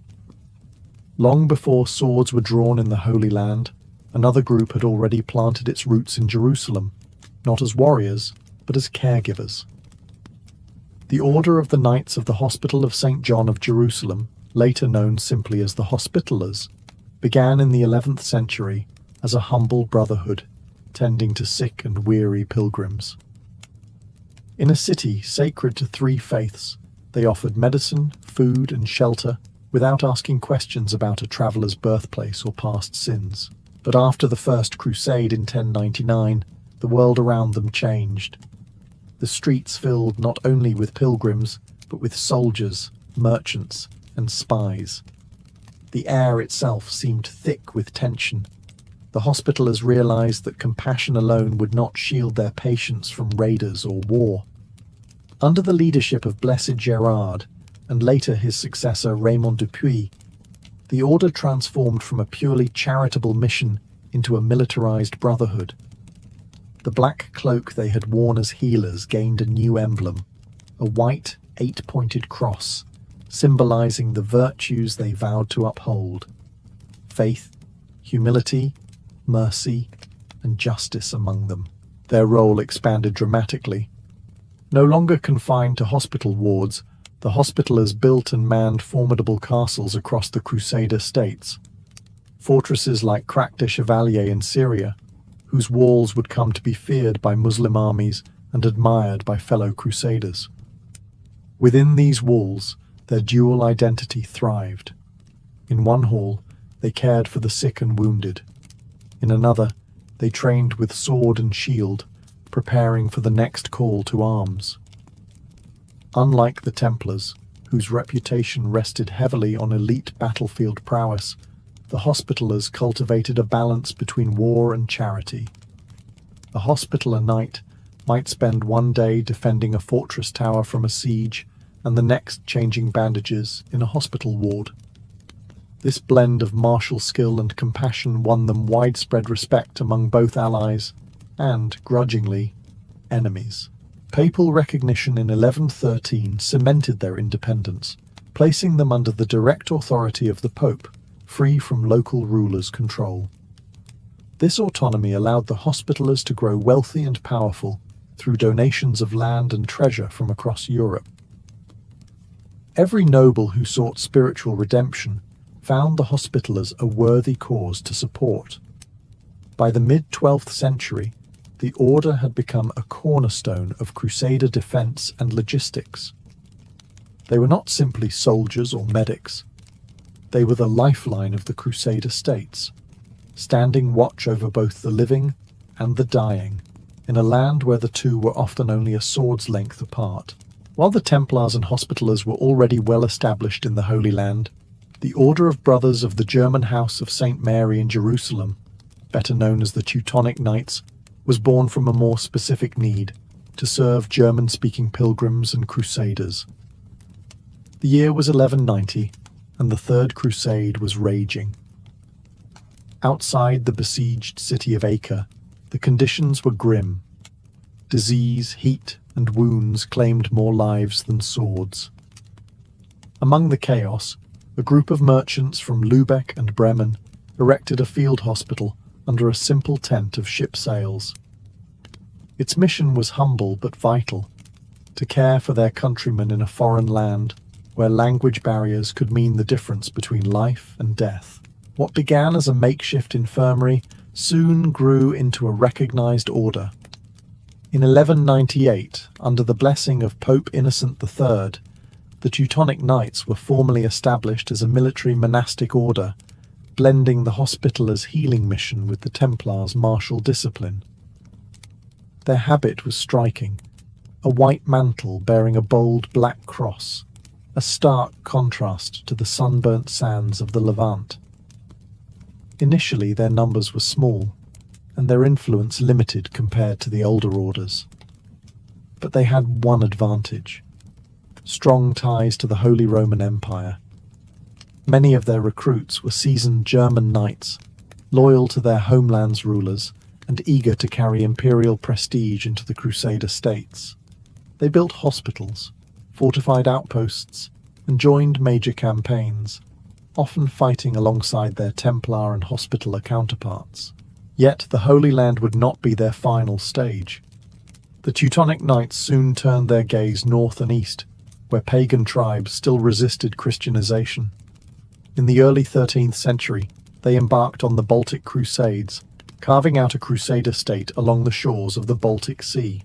Long before swords were drawn in the Holy Land, another group had already planted its roots in Jerusalem, not as warriors, but as caregivers. The Order of the Knights of the Hospital of St. John of Jerusalem, later known simply as the Hospitallers, began in the 11th century as a humble brotherhood, tending to sick and weary pilgrims. In a city sacred to three faiths, they offered medicine, food, and shelter without asking questions about a traveller's birthplace or past sins. But after the First Crusade in 1099, the world around them changed. The streets filled not only with pilgrims, but with soldiers, merchants, and spies. The air itself seemed thick with tension. The Hospitallers realized that compassion alone would not shield their patients from raiders or war. Under the leadership of Blessed Gerard, and later his successor Raymond Dupuy, the order transformed from a purely charitable mission into a militarized brotherhood. The black cloak they had worn as healers gained a new emblem, a white, eight-pointed cross, symbolizing the virtues they vowed to uphold: faith, humility, mercy, and justice among them. Their role expanded dramatically. No longer confined to hospital wards, the Hospitallers built and manned formidable castles across the Crusader states. Fortresses like Crac de Chevalier in Syria, whose walls would come to be feared by Muslim armies and admired by fellow Crusaders. Within these walls, their dual identity thrived. In one hall, they cared for the sick and wounded. In another, they trained with sword and shield, preparing for the next call to arms. Unlike the Templars, whose reputation rested heavily on elite battlefield prowess, the Hospitallers cultivated a balance between war and charity. A Hospitaller knight might spend one day defending a fortress tower from a siege, and the next changing bandages in a hospital ward. This blend of martial skill and compassion won them widespread respect among both allies and, grudgingly, enemies. Papal recognition in 1113 cemented their independence, placing them under the direct authority of the Pope, free from local rulers' control. This autonomy allowed the Hospitallers to grow wealthy and powerful through donations of land and treasure from across Europe. Every noble who sought spiritual redemption found the Hospitallers a worthy cause to support. By the mid-12th century, the order had become a cornerstone of Crusader defense and logistics. They were not simply soldiers or medics. They were the lifeline of the Crusader states, standing watch over both the living and the dying, in a land where the two were often only a sword's length apart. While the Templars and Hospitallers were already well established in the Holy Land, the Order of Brothers of the German House of St. Mary in Jerusalem, better known as the Teutonic Knights, was born from a more specific need to serve German-speaking pilgrims and crusaders. The year was 1190, and the Third Crusade was raging. Outside the besieged city of Acre, the conditions were grim. Disease, heat, and wounds claimed more lives than swords. Among the chaos, a group of merchants from Lübeck and Bremen erected a field hospital under a simple tent of ship sails. Its mission was humble but vital: to care for their countrymen in a foreign land where language barriers could mean the difference between life and death. What began as a makeshift infirmary soon grew into a recognized order. In 1198, under the blessing of Pope Innocent III, the Teutonic Knights were formally established as a military monastic order, blending the Hospitallers' healing mission with the Templars' martial discipline. Their habit was striking: a white mantle bearing a bold black cross, a stark contrast to the sunburnt sands of the Levant. Initially, their numbers were small, and their influence limited compared to the older orders. But they had one advantage: strong ties to the Holy Roman Empire. Many of their recruits were seasoned German knights, loyal to their homeland's rulers and eager to carry imperial prestige into the Crusader states. They built hospitals, fortified outposts, and joined major campaigns. often fighting alongside their Templar and Hospitaller counterparts. Yet the Holy Land would not be their final stage. The Teutonic Knights soon turned their gaze north and east, where pagan tribes still resisted Christianization. In the early 13th century, they embarked on the Baltic Crusades, carving out a crusader state along the shores of the Baltic Sea.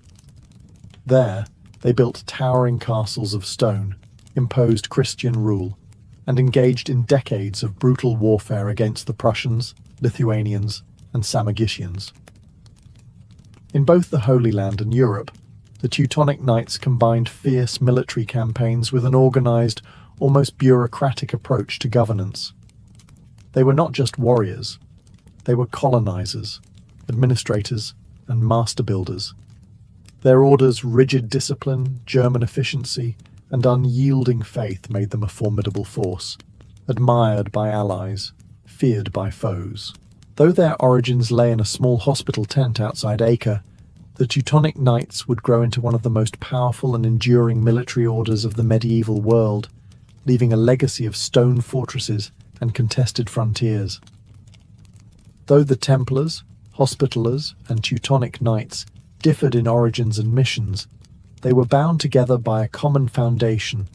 There, they built towering castles of stone, imposed Christian rule, and engaged in decades of brutal warfare against the Prussians, Lithuanians, and Samogitians. In both the Holy Land and Europe, the Teutonic Knights combined fierce military campaigns with an organized, almost bureaucratic approach to governance. They were not just warriors, they were colonizers, administrators, and master builders. Their order's rigid discipline, German efficiency, and unyielding faith made them a formidable force, admired by allies, feared by foes. Though their origins lay in a small hospital tent outside Acre, the Teutonic Knights would grow into one of the most powerful and enduring military orders of the medieval world, leaving a legacy of stone fortresses and contested frontiers. Though the Templars, Hospitallers, and Teutonic Knights differed in origins and missions, they were bound together by a common foundation,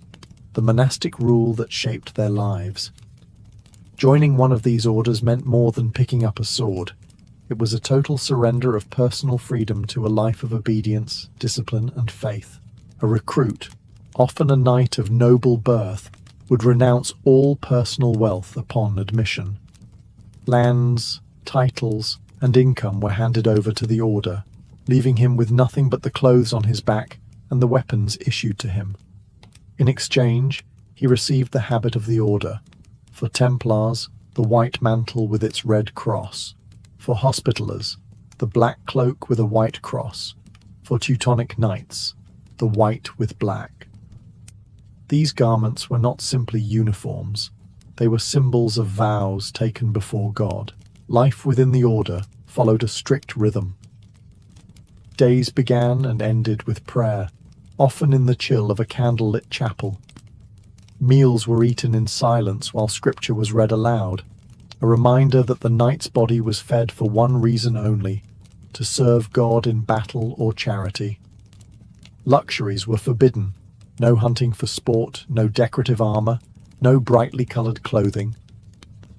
the monastic rule that shaped their lives. Joining one of these orders meant more than picking up a sword. It was a total surrender of personal freedom to a life of obedience, discipline, and faith. A recruit, often a knight of noble birth, would renounce all personal wealth upon admission. Lands, titles, and income were handed over to the order, leaving him with nothing but the clothes on his back and the weapons issued to him. In exchange, he received the habit of the order. For Templars, the white mantle with its red cross. For Hospitallers, the black cloak with a white cross. For Teutonic Knights, the white with black. These garments were not simply uniforms. They were symbols of vows taken before God. Life within the order followed a strict rhythm. Days began and ended with prayer, often in the chill of a candlelit chapel. Meals were eaten in silence while scripture was read aloud, a reminder that the knight's body was fed for one reason only, to serve God in battle or charity. Luxuries were forbidden. No hunting for sport, no decorative armor, no brightly colored clothing.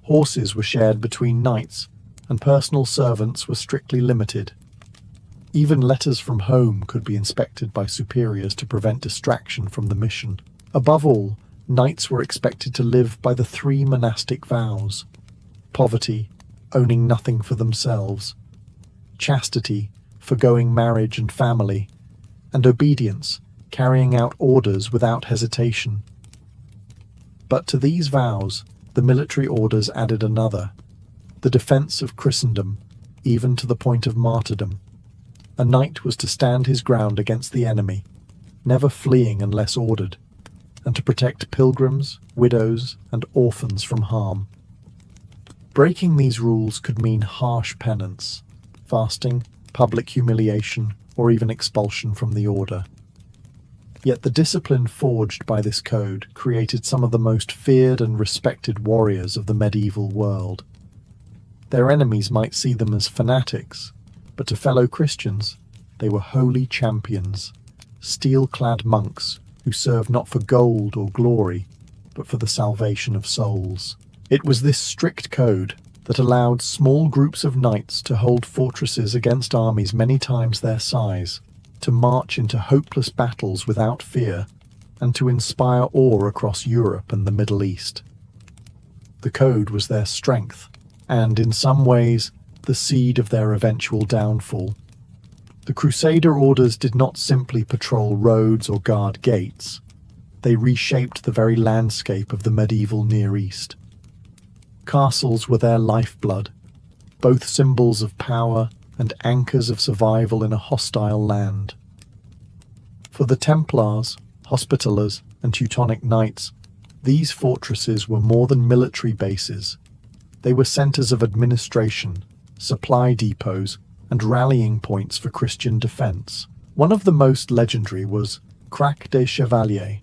Horses were shared between knights, and personal servants were strictly limited. Even letters from home could be inspected by superiors to prevent distraction from the mission. Above all, knights were expected to live by the 3 monastic vows: poverty, owning nothing for themselves; chastity, forgoing marriage and family; and obedience, carrying out orders without hesitation. But to these vows, the military orders added another: the defense of Christendom, even to the point of martyrdom. A knight was to stand his ground against the enemy, never fleeing unless ordered, and to protect pilgrims, widows, and orphans from harm. Breaking these rules could mean harsh penance, fasting, public humiliation, or even expulsion from the order. Yet the discipline forged by this code created some of the most feared and respected warriors of the medieval world. Their enemies might see them as fanatics, but to fellow Christians, they were holy champions, steel-clad monks who served not for gold or glory, but for the salvation of souls. It was this strict code that allowed small groups of knights to hold fortresses against armies many times their size, to march into hopeless battles without fear, and to inspire awe across Europe and the Middle East. The code was their strength, and in some ways, the seed of their eventual downfall. The Crusader orders did not simply patrol roads or guard gates. They reshaped the very landscape of the medieval Near East. Castles were their lifeblood, both symbols of power and anchors of survival in a hostile land. For the Templars, Hospitallers, and Teutonic Knights, these fortresses were more than military bases. They were centers of administration, supply depots, and rallying points for Christian defense. One of the most legendary was Crac des Chevaliers,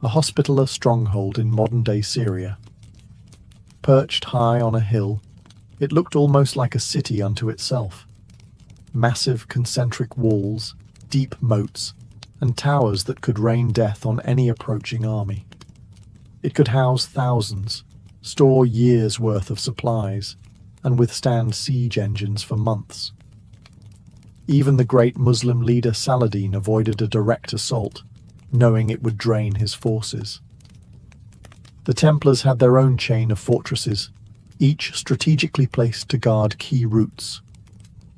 a Hospitaller stronghold in modern-day Syria. Perched high on a hill, it looked almost like a city unto itself. Massive concentric walls, deep moats, and towers that could rain death on any approaching army. It could house thousands, store years' worth of supplies, and withstand siege engines for months. Even the great Muslim leader Saladin avoided a direct assault, knowing it would drain his forces. The Templars had their own chain of fortresses, each strategically placed to guard key routes.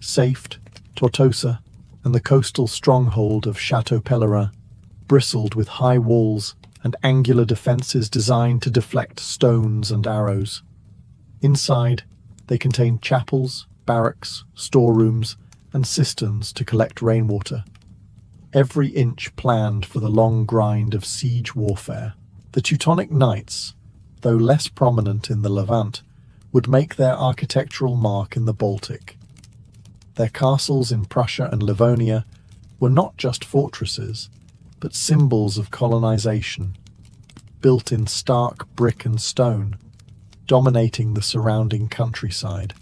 Safed, Tortosa, and the coastal stronghold of Chateau Pèlerin bristled with high walls and angular defences designed to deflect stones and arrows. Inside, they contained chapels, barracks, storerooms, and cisterns to collect rainwater. Every inch planned for the long grind of siege warfare. The Teutonic Knights, though less prominent in the Levant, would make their architectural mark in the Baltic. Their castles in Prussia and Livonia were not just fortresses, but symbols of colonization, built in stark brick and stone, dominating the surrounding countryside.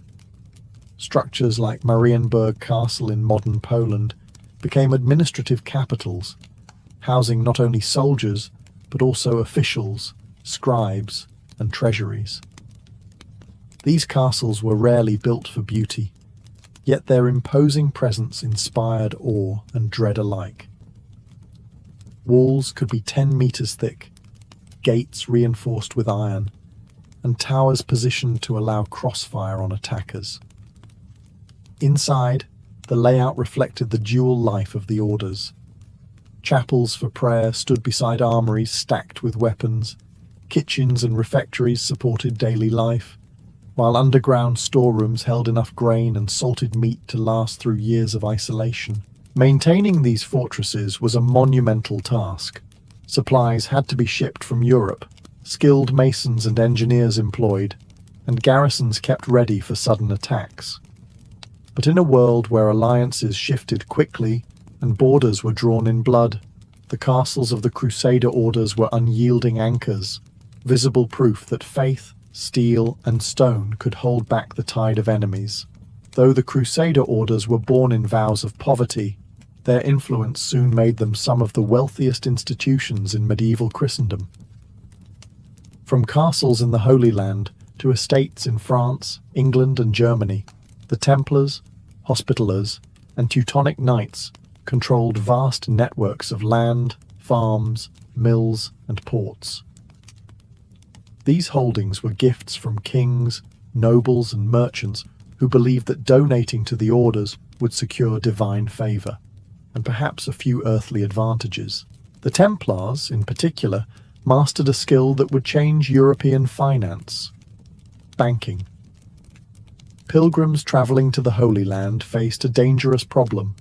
Structures like Marienburg Castle in modern Poland became administrative capitals, housing not only soldiers, but also officials, scribes, and treasuries. These castles were rarely built for beauty, yet their imposing presence inspired awe and dread alike. Walls could be 10 meters thick, gates reinforced with iron, and towers positioned to allow crossfire on attackers. Inside, the layout reflected the dual life of the orders. Chapels for prayer stood beside armories stacked with weapons. Kitchens and refectories supported daily life, while underground storerooms held enough grain and salted meat to last through years of isolation. Maintaining these fortresses was a monumental task. Supplies had to be shipped from Europe, skilled masons and engineers employed, and garrisons kept ready for sudden attacks. But in a world where alliances shifted quickly and borders were drawn in blood, the castles of the Crusader orders were unyielding anchors, visible proof that faith, steel, and stone could hold back the tide of enemies. Though the Crusader orders were born in vows of poverty, their influence soon made them some of the wealthiest institutions in medieval Christendom. From castles in the Holy Land to estates in France, England, and Germany, the Templars, Hospitallers, and Teutonic Knights controlled vast networks of land, farms, mills, and ports. These holdings were gifts from kings, nobles, and merchants who believed that donating to the orders would secure divine favor, and perhaps a few earthly advantages. The Templars, in particular, mastered a skill that would change European finance: banking. Pilgrims traveling to the Holy Land faced a dangerous problem.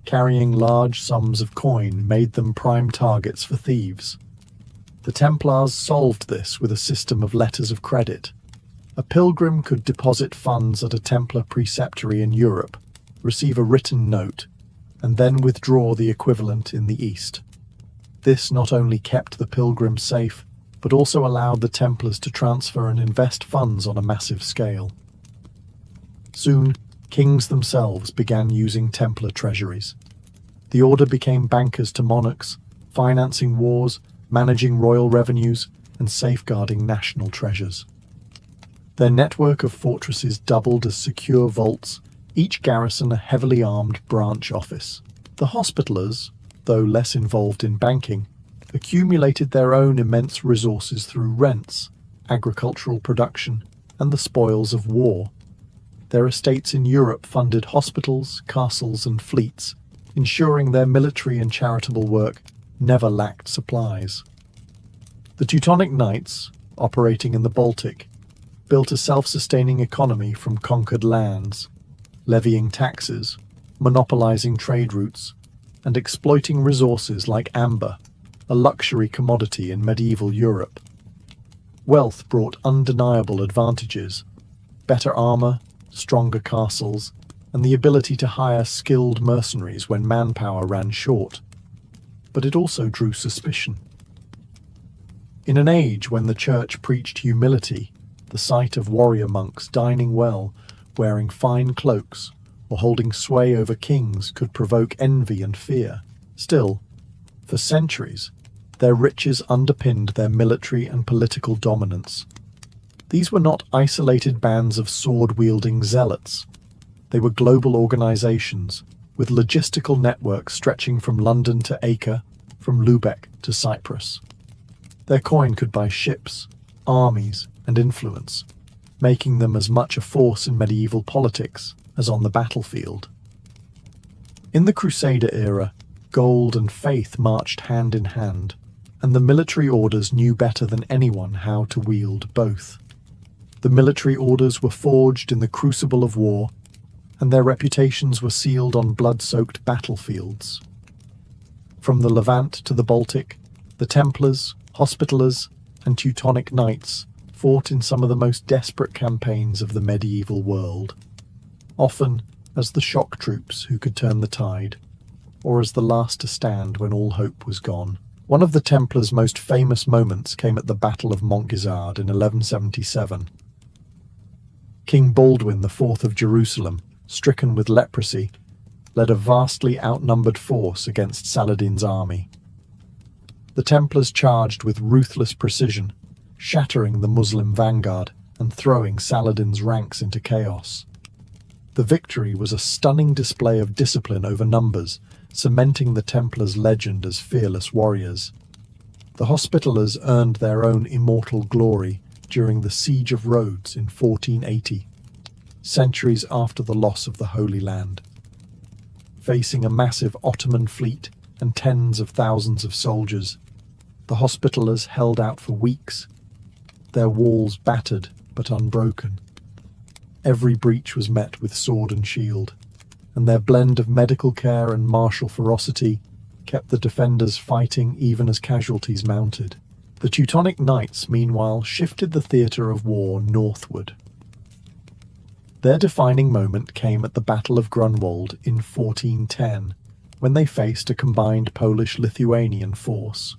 Carrying large sums of coin made them prime targets for thieves. The Templars solved this with a system of letters of credit. A pilgrim could deposit funds at a Templar preceptory in Europe, receive a written note, and then withdraw the equivalent in the East. This not only kept the pilgrim safe, but also allowed the Templars to transfer and invest funds on a massive scale. Soon, kings themselves began using Templar treasuries. The order became bankers to monarchs, financing wars, managing royal revenues, and safeguarding national treasures. Their network of fortresses doubled as secure vaults, each garrison a heavily armed branch office. The Hospitallers, though less involved in banking, accumulated their own immense resources through rents, agricultural production, and the spoils of war. Their estates in Europe funded hospitals, castles, and fleets, ensuring their military and charitable work never lacked supplies. The Teutonic Knights, operating in the Baltic, built a self-sustaining economy from conquered lands, levying taxes, monopolizing trade routes, and exploiting resources like amber, a luxury commodity in medieval Europe. Wealth brought undeniable advantages: better armor, stronger castles, and the ability to hire skilled mercenaries when manpower ran short. But it also drew suspicion. In an age when the Church preached humility, The sight of warrior monks dining well, wearing fine cloaks, or holding sway over kings could provoke envy and fear. Still, for centuries, their riches underpinned their military and political dominance. These were not isolated bands of sword-wielding zealots. They were global organizations, with logistical networks stretching from London to Acre, from Lubeck to Cyprus. Their coin could buy ships, armies, and influence, making them as much a force in medieval politics as on the battlefield. In the Crusader era, gold and faith marched hand in hand, and the military orders knew better than anyone how to wield both. The military orders were forged in the crucible of war, and their reputations were sealed on blood-soaked battlefields. From the Levant to the Baltic, the Templars, Hospitallers, and Teutonic Knights fought in some of the most desperate campaigns of the medieval world, often as the shock troops who could turn the tide, or as the last to stand when all hope was gone. One of the Templars' most famous moments came at the Battle of Montgisard in 1177. King Baldwin IV of Jerusalem, stricken with leprosy, led a vastly outnumbered force against Saladin's army. The Templars charged with ruthless precision, shattering the Muslim vanguard and throwing Saladin's ranks into chaos. The victory was a stunning display of discipline over numbers, cementing the Templars' legend as fearless warriors. The Hospitallers earned their own immortal glory during the Siege of Rhodes in 1480, centuries after the loss of the Holy Land. Facing a massive Ottoman fleet and tens of thousands of soldiers, the Hospitallers held out for weeks, their walls battered but unbroken. Every breach was met with sword and shield, and their blend of medical care and martial ferocity kept the defenders fighting even as casualties mounted. The Teutonic Knights, meanwhile, shifted the theatre of war northward. Their defining moment came at the Battle of Grunwald in 1410, when they faced a combined Polish-Lithuanian force.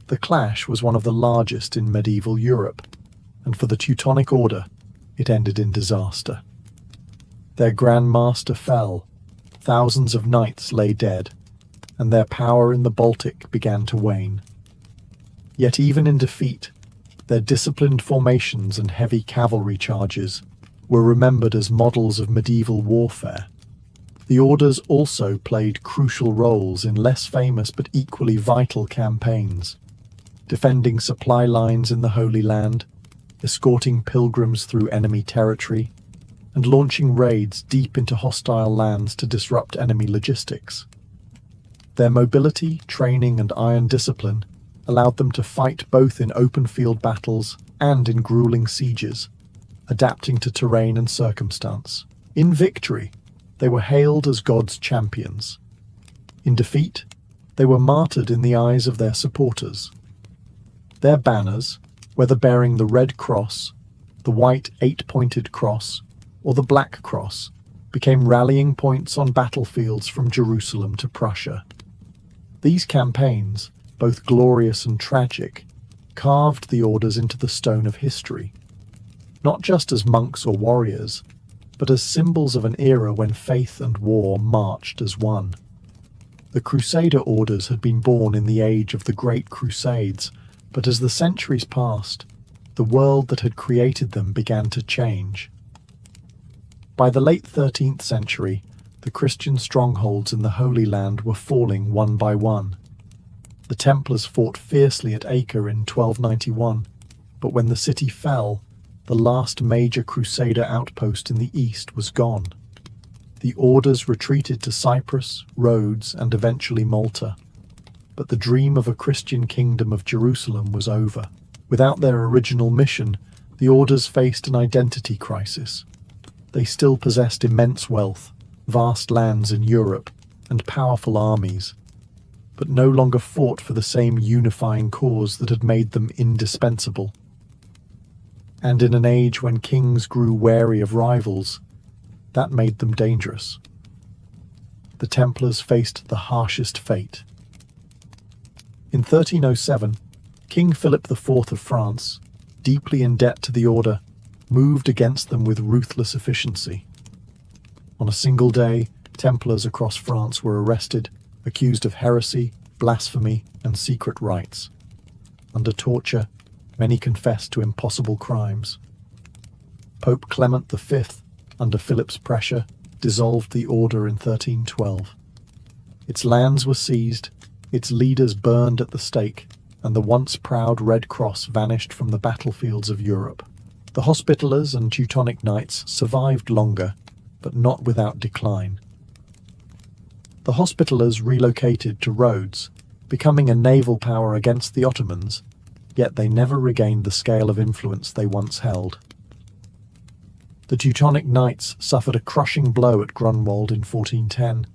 The clash was one of the largest in medieval Europe, and for the Teutonic Order, it ended in disaster. Their Grand Master fell, thousands of knights lay dead, and their power in the Baltic began to wane. Yet even in defeat, their disciplined formations and heavy cavalry charges were remembered as models of medieval warfare. The orders also played crucial roles in less famous but equally vital campaigns, defending supply lines in the Holy Land, escorting pilgrims through enemy territory, and launching raids deep into hostile lands to disrupt enemy logistics. Their mobility, training, and iron discipline allowed them to fight both in open-field battles and in grueling sieges, adapting to terrain and circumstance. In victory, they were hailed as God's champions. In defeat, they were martyred in the eyes of their supporters. Their banners, whether bearing the red cross, the white eight-pointed cross, or the black cross, became rallying points on battlefields from Jerusalem to Prussia. These campaigns, both glorious and tragic, carved the orders into the stone of history, not just as monks or warriors, but as symbols of an era when faith and war marched as one. The Crusader orders had been born in the age of the Great Crusades, but as the centuries passed, the world that had created them began to change. By the late 13th century, the Christian strongholds in the Holy Land were falling one by one. The Templars fought fiercely at Acre in 1291, but when the city fell, the last major Crusader outpost in the east was gone. The orders retreated to Cyprus, Rhodes, and eventually Malta. But the dream of a Christian kingdom of Jerusalem was over. Without their original mission, the orders faced an identity crisis. They still possessed immense wealth, vast lands in Europe, and powerful armies, but no longer fought for the same unifying cause that had made them indispensable. And in an age when kings grew wary of rivals, that made them dangerous. The Templars faced the harshest fate. In 1307, King Philip IV of France, deeply in debt to the order, moved against them with ruthless efficiency. On a single day, Templars across France were arrested, accused of heresy, blasphemy, and secret rites. Under torture, many confessed to impossible crimes. Pope Clement V, under Philip's pressure, dissolved the order in 1312. Its lands were seized, its leaders burned at the stake, and the once proud Red Cross vanished from the battlefields of Europe. The Hospitallers and Teutonic Knights survived longer, but not without decline. The Hospitallers relocated to Rhodes, becoming a naval power against the Ottomans, yet they never regained the scale of influence they once held. The Teutonic Knights suffered a crushing blow at Grunwald in 1410,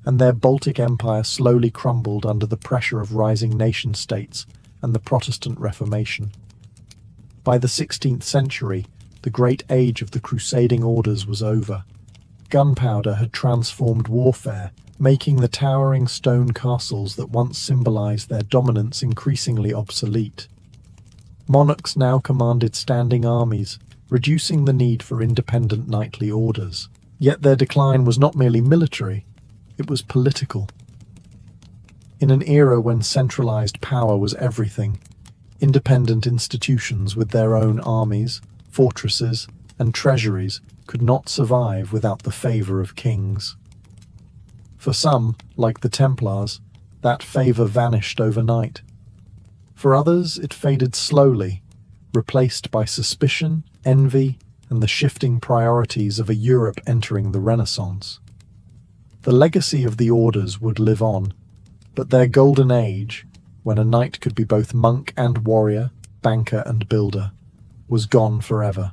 and their Baltic Empire slowly crumbled under the pressure of rising nation-states and the Protestant Reformation. By the 16th century, the great age of the crusading orders was over. Gunpowder had transformed warfare, making the towering stone castles that once symbolized their dominance increasingly obsolete. Monarchs now commanded standing armies, reducing the need for independent knightly orders. Yet their decline was not merely military, it was political. In an era when centralized power was everything, independent institutions with their own armies, fortresses, and treasuries could not survive without the favor of kings. For some, like the Templars, that favor vanished overnight. For others, it faded slowly, replaced by suspicion, envy, and the shifting priorities of a Europe entering the Renaissance. The legacy of the orders would live on, but their golden age, when a knight could be both monk and warrior, banker and builder, was gone forever.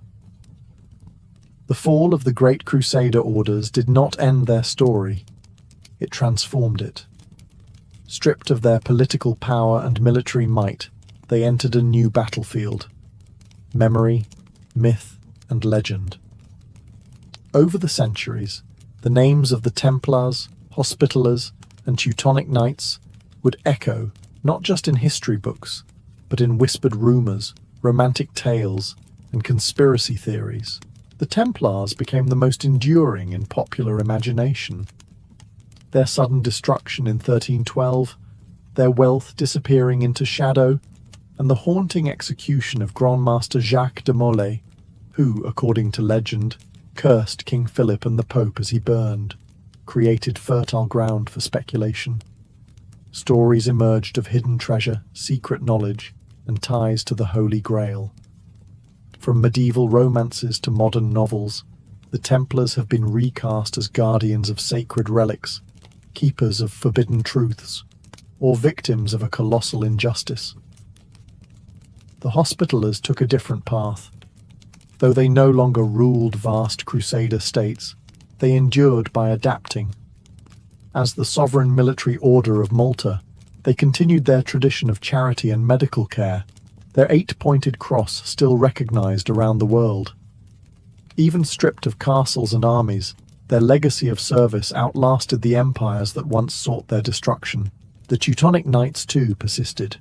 The fall of the great Crusader orders did not end their story. It transformed it. Stripped of their political power and military might, they entered a new battlefield. Memory, myth, and legend. Over the centuries, the names of the Templars, Hospitallers, and Teutonic Knights would echo not just in history books, but in whispered rumors, romantic tales, and conspiracy theories. The Templars became the most enduring in popular imagination. Their sudden destruction in 1312, their wealth disappearing into shadow, and the haunting execution of Grand Master Jacques de Molay, who, according to legend, cursed King Philip and the Pope as he burned, created fertile ground for speculation. Stories emerged of hidden treasure, secret knowledge, and ties to the Holy Grail. From medieval romances to modern novels, the Templars have been recast as guardians of sacred relics, keepers of forbidden truths, or victims of a colossal injustice. The Hospitallers took a different path. Though they no longer ruled vast Crusader states, they endured by adapting. As the sovereign military order of Malta, they continued their tradition of charity and medical care, their 8-pointed cross still recognized around the world. Even stripped of castles and armies, their legacy of service outlasted the empires that once sought their destruction. The Teutonic Knights too persisted.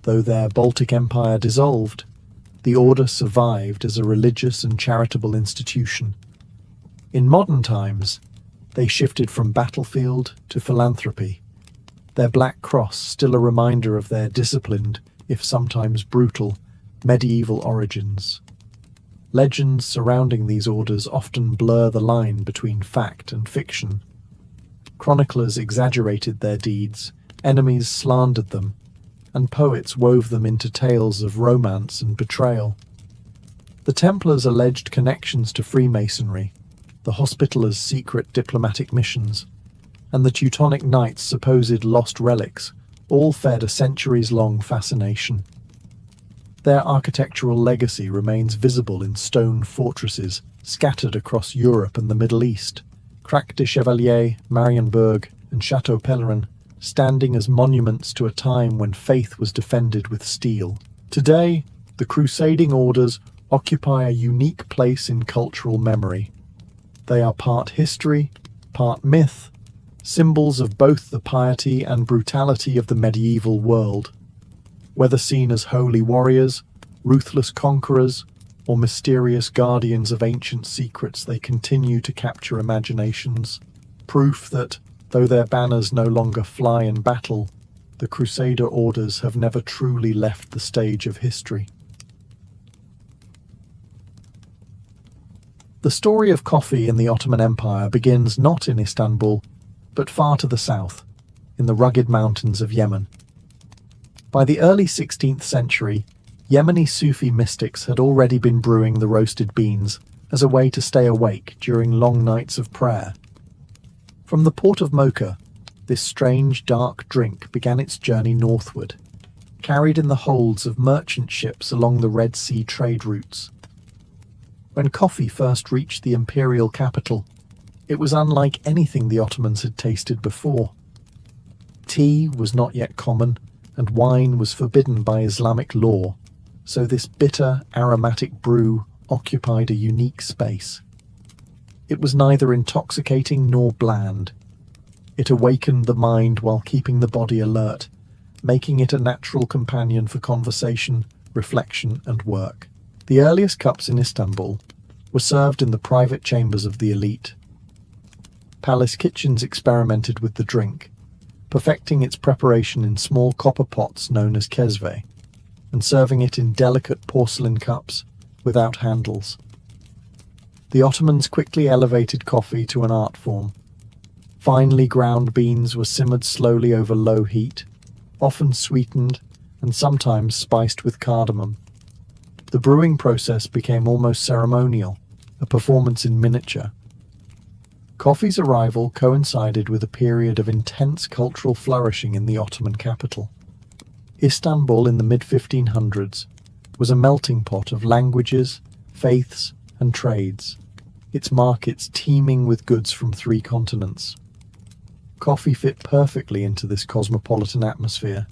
Though their Baltic Empire dissolved, the order survived as a religious and charitable institution. In modern times, they shifted from battlefield to philanthropy, their black cross still a reminder of their disciplined, if sometimes brutal, medieval origins. Legends surrounding these orders often blur the line between fact and fiction. Chroniclers exaggerated their deeds, enemies slandered them, and poets wove them into tales of romance and betrayal. The Templars' alleged connections to Freemasonry, the Hospitallers' secret diplomatic missions, and the Teutonic Knights' supposed lost relics all fed a centuries-long fascination. Their architectural legacy remains visible in stone fortresses scattered across Europe and the Middle East, Crac de Chevalier, Marienburg, and Chateau Pellerin, standing as monuments to a time when faith was defended with steel. Today, the crusading orders occupy a unique place in cultural memory. They are part history, part myth, symbols of both the piety and brutality of the medieval world. Whether seen as holy warriors, ruthless conquerors, or mysterious guardians of ancient secrets, they continue to capture imaginations. Proof that, though their banners no longer fly in battle, the Crusader orders have never truly left the stage of history. The story of coffee in the Ottoman Empire begins not in Istanbul, but far to the south, in the rugged mountains of Yemen. By the early 16th century, Yemeni Sufi mystics had already been brewing the roasted beans as a way to stay awake during long nights of prayer. From the port of Mocha, this strange, dark drink began its journey northward, carried in the holds of merchant ships along the Red Sea trade routes. When coffee first reached the imperial capital, it was unlike anything the Ottomans had tasted before. Tea was not yet common, and wine was forbidden by Islamic law, so this bitter, aromatic brew occupied a unique space. It was neither intoxicating nor bland. It awakened the mind while keeping the body alert, making it a natural companion for conversation, reflection, and work. The earliest cups in Istanbul were served in the private chambers of the elite. Palace kitchens experimented with the drink, perfecting its preparation in small copper pots known as kezve, and serving it in delicate porcelain cups without handles. The Ottomans quickly elevated coffee to an art form. Finely ground beans were simmered slowly over low heat, often sweetened and sometimes spiced with cardamom. The brewing process became almost ceremonial, a performance in miniature. Coffee's arrival coincided with a period of intense cultural flourishing in the Ottoman capital. Istanbul in the mid-1500s was a melting pot of languages, faiths, and trades, its markets teeming with goods from 3 continents. Coffee fit perfectly into this cosmopolitan atmosphere.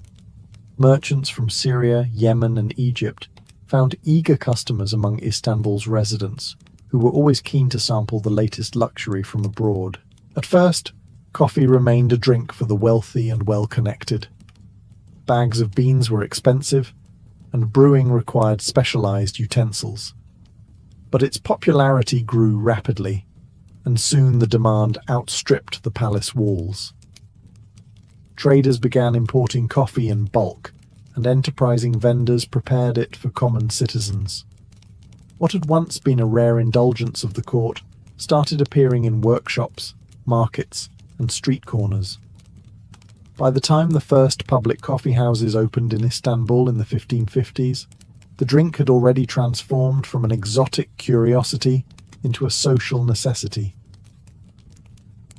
Merchants from Syria, Yemen, and Egypt found eager customers among Istanbul's residents, who were always keen to sample the latest luxury from abroad. At first, coffee remained a drink for the wealthy and well-connected. Bags of beans were expensive, and brewing required specialized utensils. But its popularity grew rapidly, and soon the demand outstripped the palace walls. Traders began importing coffee in bulk, and enterprising vendors prepared it for common citizens. What had once been a rare indulgence of the court started appearing in workshops, markets, and street corners. By the time the first public coffee houses opened in Istanbul in the 1550s, the drink had already transformed from an exotic curiosity into a social necessity.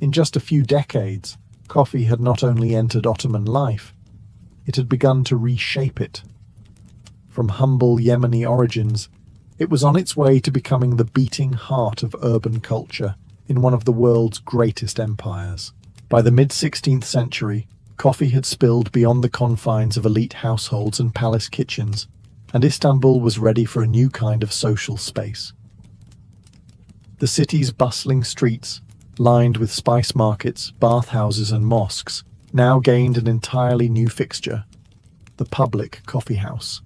In just a few decades, coffee had not only entered Ottoman life, it had begun to reshape it. From humble Yemeni origins, it was on its way to becoming the beating heart of urban culture in one of the world's greatest empires. By the mid-16th century, coffee had spilled beyond the confines of elite households and palace kitchens, and Istanbul was ready for a new kind of social space. The city's bustling streets, lined with spice markets, bathhouses, and mosques, now gained an entirely new fixture: the public coffee house.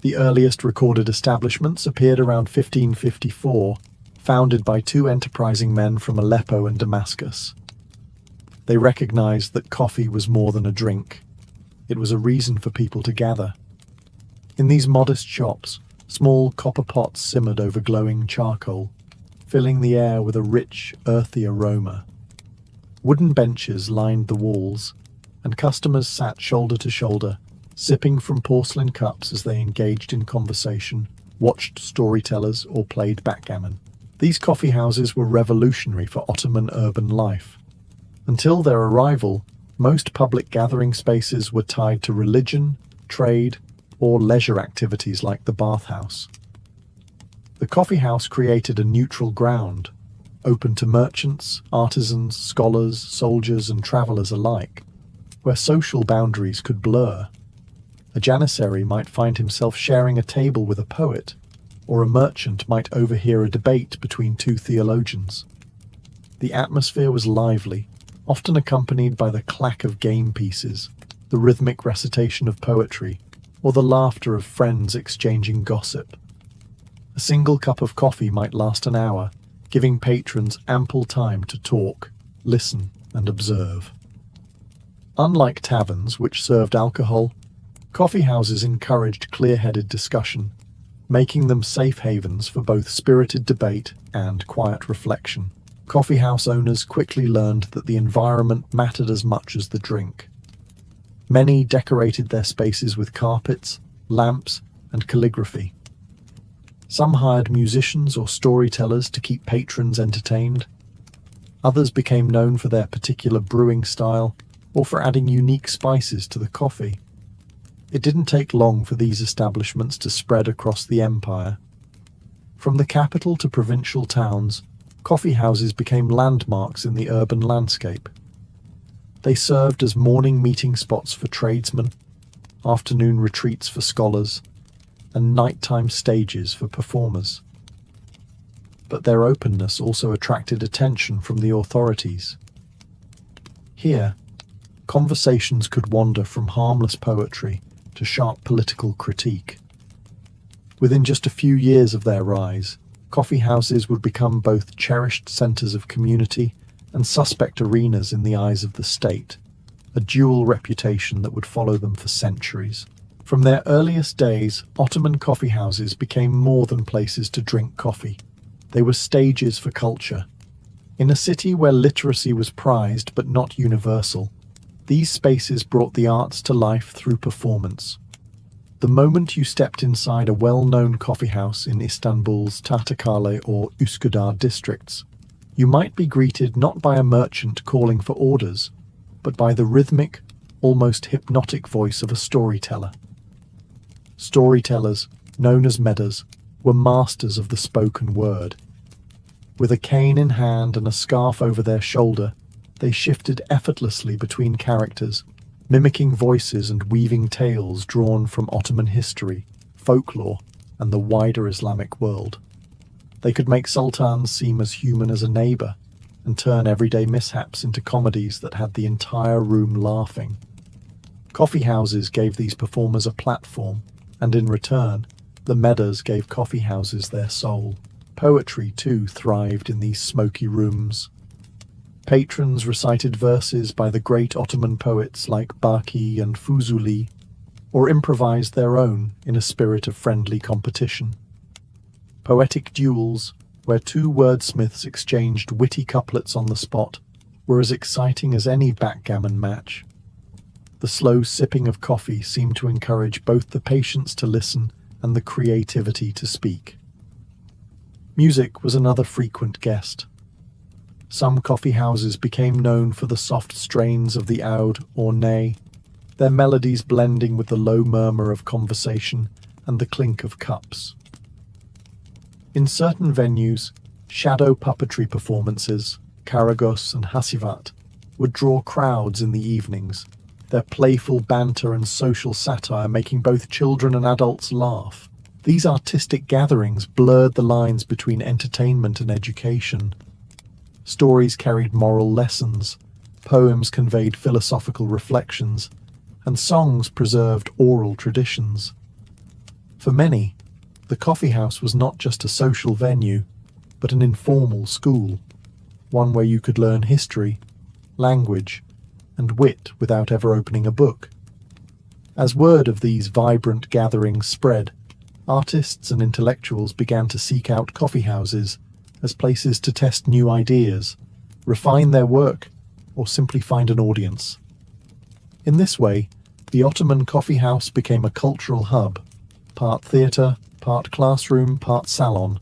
The earliest recorded establishments appeared around 1554, founded by 2 enterprising men from Aleppo and Damascus. They recognized that coffee was more than a drink. It was a reason for people to gather. In these modest shops, small copper pots simmered over glowing charcoal, filling the air with a rich, earthy aroma. Wooden benches lined the walls, and customers sat shoulder to shoulder, sipping from porcelain cups as they engaged in conversation, watched storytellers, or played backgammon. These coffee houses were revolutionary for Ottoman urban life. Until their arrival, most public gathering spaces were tied to religion, trade, or leisure activities like the bathhouse. The coffee house created a neutral ground, open to merchants, artisans, scholars, soldiers, and travelers alike, where social boundaries could blur. A janissary might find himself sharing a table with a poet, or a merchant might overhear a debate between 2 theologians. The atmosphere was lively, often accompanied by the clack of game pieces, the rhythmic recitation of poetry, or the laughter of friends exchanging gossip. A single cup of coffee might last an hour, giving patrons ample time to talk, listen, and observe. Unlike taverns, which served alcohol, coffee houses encouraged clear-headed discussion, making them safe havens for both spirited debate and quiet reflection. Coffee house owners quickly learned that the environment mattered as much as the drink. Many decorated their spaces with carpets, lamps, and calligraphy. Some hired musicians or storytellers to keep patrons entertained. Others became known for their particular brewing style or for adding unique spices to the coffee. It didn't take long for these establishments to spread across the empire. From the capital to provincial towns, coffee houses became landmarks in the urban landscape. They served as morning meeting spots for tradesmen, afternoon retreats for scholars, and nighttime stages for performers. But their openness also attracted attention from the authorities. Here, conversations could wander from harmless poetry to sharp political critique. Within just a few years of their rise, coffee houses would become both cherished centers of community and suspect arenas in the eyes of the state, a dual reputation that would follow them for centuries. From their earliest days, Ottoman coffee houses became more than places to drink coffee. They were stages for culture. In a city where literacy was prized but not universal, these spaces brought the arts to life through performance. The moment you stepped inside a well-known coffee house in Istanbul's Tahtakale or Üsküdar districts, you might be greeted not by a merchant calling for orders, but by the rhythmic, almost hypnotic voice of a storyteller. Storytellers, known as medders, were masters of the spoken word. With a cane in hand and a scarf over their shoulder, they shifted effortlessly between characters, mimicking voices and weaving tales drawn from Ottoman history, folklore, and the wider Islamic world. They could make sultans seem as human as a neighbor, and turn everyday mishaps into comedies that had the entire room laughing. Coffee houses gave these performers a platform, and in return, the medders gave coffee houses their soul. Poetry, too, thrived in these smoky rooms. Patrons recited verses by the great Ottoman poets like Baki and Fuzuli, or improvised their own in a spirit of friendly competition. Poetic duels, where two wordsmiths exchanged witty couplets on the spot, were as exciting as any backgammon match. The slow sipping of coffee seemed to encourage both the patience to listen and the creativity to speak. Music was another frequent guest. Some coffee houses became known for the soft strains of the oud or ney, their melodies blending with the low murmur of conversation and the clink of cups. In certain venues, shadow puppetry performances, karagos and hasivat, would draw crowds in the evenings, their playful banter and social satire making both children and adults laugh. These artistic gatherings blurred the lines between entertainment and education. Stories carried moral lessons, poems conveyed philosophical reflections, and songs preserved oral traditions. For many, the coffee house was not just a social venue, but an informal school, one where you could learn history, language, and wit without ever opening a book. As word of these vibrant gatherings spread, artists and intellectuals began to seek out coffee houses as places to test new ideas, refine their work, or simply find an audience. In this way, the Ottoman coffee house became a cultural hub, part theatre, part classroom, part salon,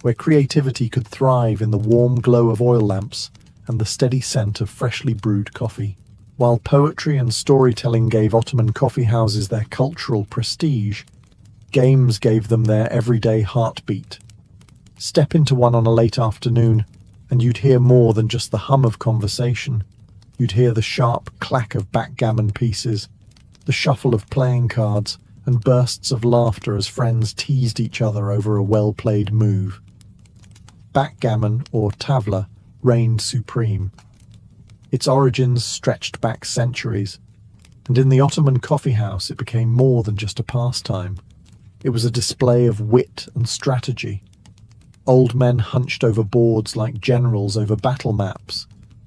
where creativity could thrive in the warm glow of oil lamps and the steady scent of freshly brewed coffee. While poetry and storytelling gave Ottoman coffee houses their cultural prestige, games gave them their everyday heartbeat. Step into one on a late afternoon, and you'd hear more than just the hum of conversation. You'd hear the sharp clack of backgammon pieces, the shuffle of playing cards, and bursts of laughter as friends teased each other over a well-played move. Backgammon, or tavla, reigned supreme. Its origins stretched back centuries, and in the Ottoman coffee house it became more than just a pastime. It was a display of wit and strategy. Old men hunched over boards like generals over battle maps,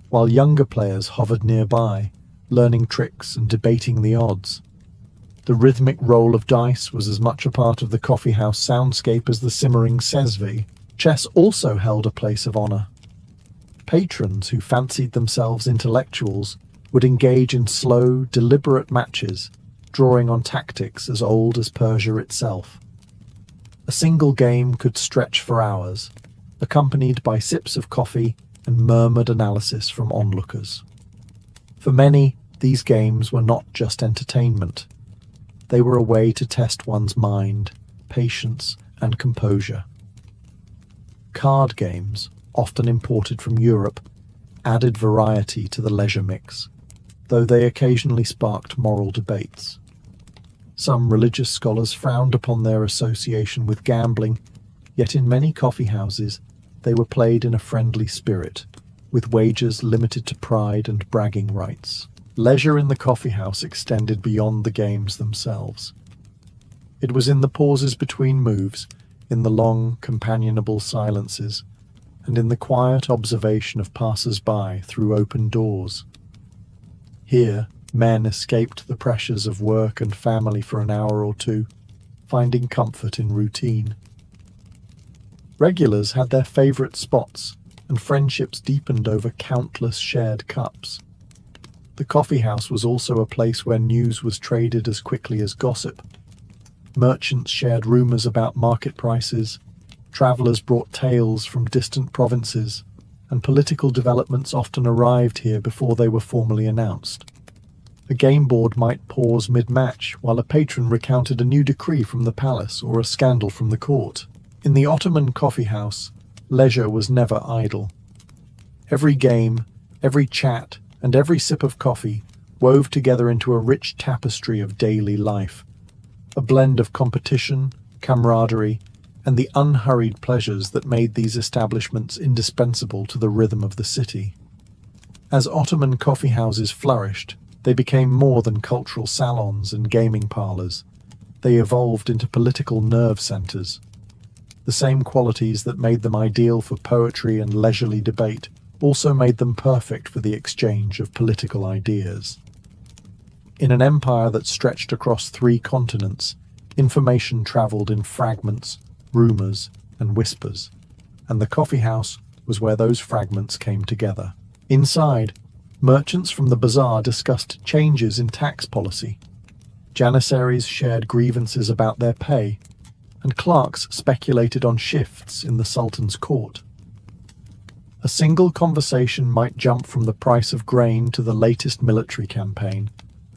while younger players hovered nearby, learning tricks and debating the odds. The rhythmic roll of dice was as much a part of the coffeehouse soundscape as the simmering sesve. Chess also held a place of honor. Patrons who fancied themselves intellectuals would engage in slow, deliberate matches, drawing on tactics as old as Persia itself. A single game could stretch for hours, accompanied by sips of coffee and murmured analysis from onlookers. For many, these games were not just entertainment. They were a way to test one's mind, patience, and composure. Card games, often imported from Europe, added variety to the leisure mix, though they occasionally sparked moral debates. Some religious scholars frowned upon their association with gambling, yet in many coffeehouses they were played in a friendly spirit, with wagers limited to pride and bragging rights. Leisure in the coffeehouse extended beyond the games themselves. It was in the pauses between moves, in the long, companionable silences, and in the quiet observation of passers-by through open doors. Here, men escaped the pressures of work and family for an hour or two, finding comfort in routine. Regulars had their favorite spots, and friendships deepened over countless shared cups. The coffeehouse was also a place where news was traded as quickly as gossip. Merchants shared rumors about market prices, travelers brought tales from distant provinces, and political developments often arrived here before they were formally announced. A game board might pause mid-match while a patron recounted a new decree from the palace or a scandal from the court. In the Ottoman coffeehouse, leisure was never idle. Every game, every chat, and every sip of coffee wove together into a rich tapestry of daily life, a blend of competition, camaraderie, and the unhurried pleasures that made these establishments indispensable to the rhythm of the city. As Ottoman coffeehouses flourished, they became more than cultural salons and gaming parlors. They evolved into political nerve centers. The same qualities that made them ideal for poetry and leisurely debate also made them perfect for the exchange of political ideas. In an empire that stretched across 3 continents, information traveled in fragments, rumors, and whispers, and the coffeehouse was where those fragments came together. Inside, merchants from the bazaar discussed changes in tax policy. Janissaries shared grievances about their pay, and clerks speculated on shifts in the Sultan's court. A single conversation might jump from the price of grain to the latest military campaign,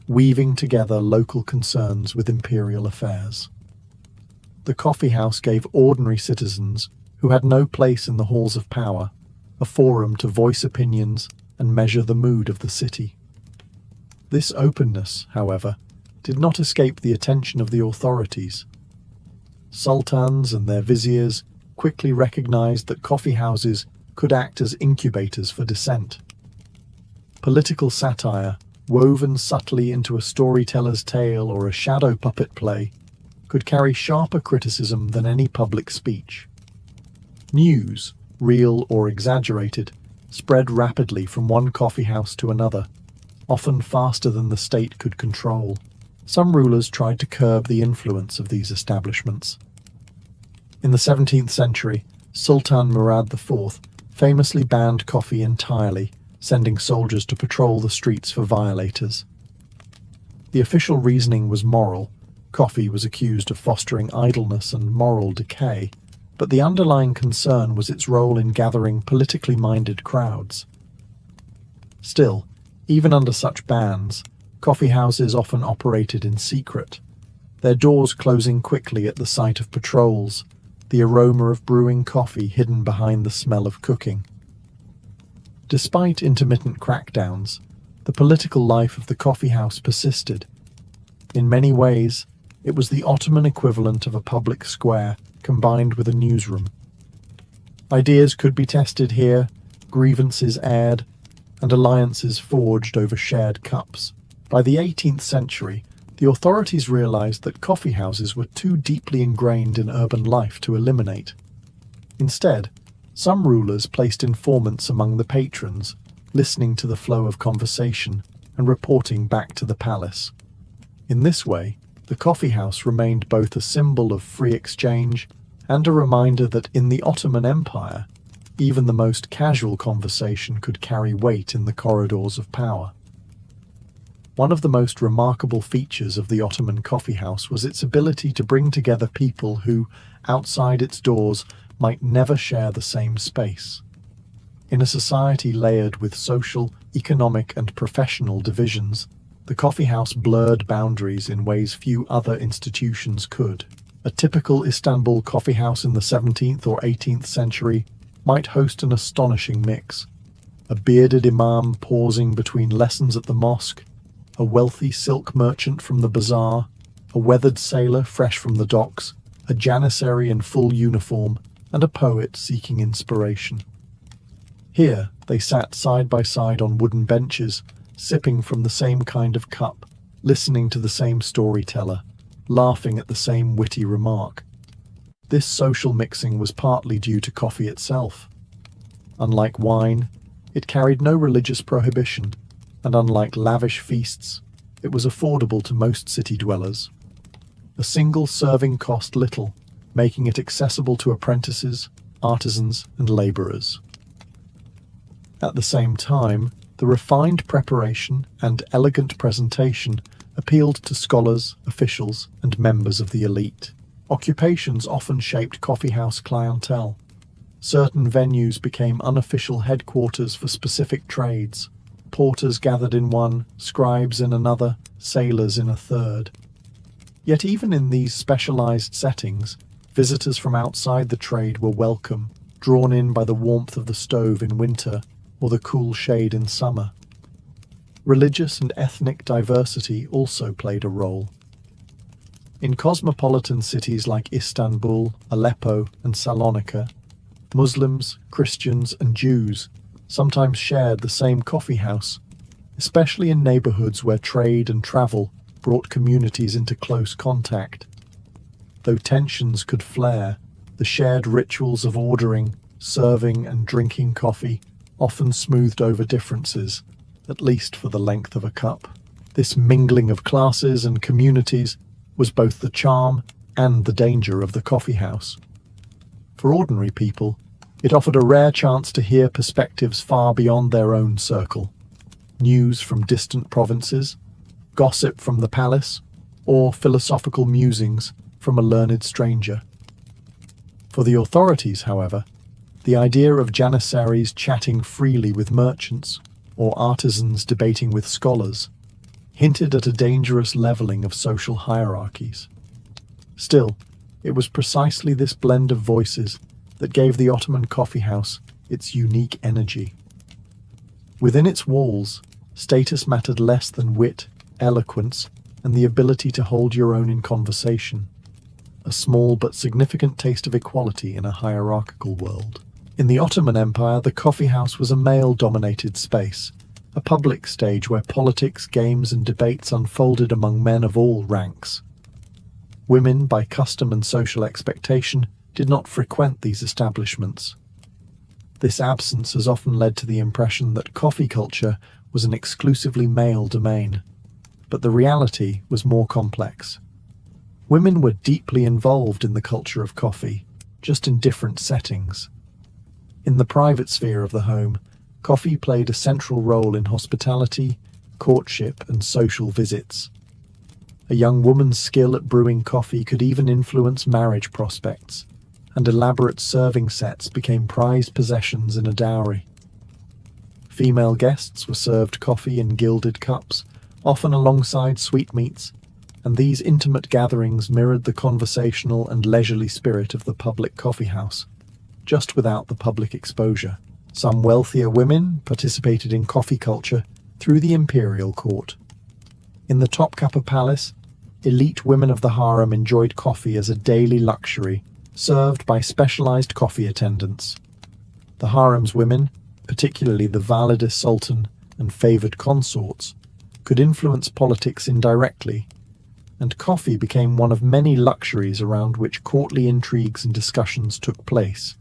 weaving together local concerns with imperial affairs. The coffeehouse gave ordinary citizens, who had no place in the halls of power, a forum to voice opinions and measure the mood of the city. This openness, however, did not escape the attention of the authorities. Sultans and their viziers quickly recognized that coffeehouses could act as incubators for dissent. Political satire, woven subtly into a storyteller's tale or a shadow puppet play, could carry sharper criticism than any public speech. News, real or exaggerated, spread rapidly from one coffeehouse to another, often faster than the state could control. Some rulers tried to curb the influence of these establishments. In the 17th century, Sultan Murad IV famously banned coffee entirely, sending soldiers to patrol the streets for violators. The official reasoning was moral. Coffee was accused of fostering idleness and moral decay, but the underlying concern was its role in gathering politically minded crowds. Still, even under such bans, coffeehouses often operated in secret, their doors closing quickly at the sight of patrols, the aroma of brewing coffee hidden behind the smell of cooking. Despite intermittent crackdowns, the political life of the coffeehouse persisted. In many ways, it was the Ottoman equivalent of a public square combined with a newsroom. Ideas could be tested here, grievances aired, and alliances forged over shared cups. By the 18th century, The authorities realized that coffee houses were too deeply ingrained in urban life to eliminate. Instead, some rulers placed informants among the patrons, listening to the flow of conversation and reporting back to the palace. In this way, the coffee house remained both a symbol of free exchange and a reminder that in the Ottoman Empire, even the most casual conversation could carry weight in the corridors of power. One of the most remarkable features of the Ottoman coffee house was its ability to bring together people who, outside its doors, might never share the same space. In a society layered with social, economic, and professional divisions, the coffee house blurred boundaries in ways few other institutions could. A typical Istanbul coffee house in the 17th or 18th century might host an astonishing mix. A bearded imam pausing between lessons at the mosque, a wealthy silk merchant from the bazaar, a weathered sailor fresh from the docks, a janissary in full uniform, and a poet seeking inspiration. Here, they sat side by side on wooden benches, sipping from the same kind of cup, listening to the same storyteller, laughing at the same witty remark. This social mixing was partly due to coffee itself. Unlike wine, it carried no religious prohibition, and unlike lavish feasts, it was affordable to most city dwellers. A single serving cost little, making it accessible to apprentices, artisans, and laborers. At the same time, the refined preparation and elegant presentation appealed to scholars, officials, and members of the elite. Occupations often shaped coffeehouse clientele. Certain venues became unofficial headquarters for specific trades. Porters gathered in one, scribes in another, sailors in a third. Yet even in these specialized settings, visitors from outside the trade were welcome, drawn in by the warmth of the stove in winter or the cool shade in summer. Religious and ethnic diversity also played a role. In cosmopolitan cities like Istanbul, Aleppo, and Salonika, Muslims, Christians, and Jews sometimes shared the same coffee house, especially in neighborhoods where trade and travel brought communities into close contact. Though tensions could flare, the shared rituals of ordering, serving, and drinking coffee often smoothed over differences, at least for the length of a cup. This mingling of classes and communities was both the charm and the danger of the coffee house. For ordinary people, it offered a rare chance to hear perspectives far beyond their own circle. News from distant provinces, gossip from the palace, or philosophical musings from a learned stranger. For the authorities, however, the idea of janissaries chatting freely with merchants or artisans debating with scholars hinted at a dangerous leveling of social hierarchies. Still, it was precisely this blend of voices that gave the Ottoman coffee house its unique energy. Within its walls, status mattered less than wit, eloquence, and the ability to hold your own in conversation. A small but significant taste of equality in a hierarchical world. In the Ottoman Empire, the coffee house was a male-dominated space, a public stage where politics, games, and debates unfolded among men of all ranks. Women, by custom and social expectation, did not frequent these establishments. This absence has often led to the impression that coffee culture was an exclusively male domain, but the reality was more complex. Women were deeply involved in the culture of coffee, just in different settings. In the private sphere of the home, coffee played a central role in hospitality, courtship, and social visits. A young woman's skill at brewing coffee could even influence marriage prospects, and elaborate serving sets became prized possessions in a dowry. Female guests were served coffee in gilded cups, often alongside sweetmeats, and these intimate gatherings mirrored the conversational and leisurely spirit of the public coffee house, just without the public exposure. Some wealthier women participated in coffee culture through the imperial court. In the Topkapi Palace, elite women of the harem enjoyed coffee as a daily luxury, served by specialized coffee attendants. The harem's women, particularly the Valide Sultan and favored consorts, could influence politics indirectly, and coffee became one of many luxuries around which courtly intrigues and discussions took place.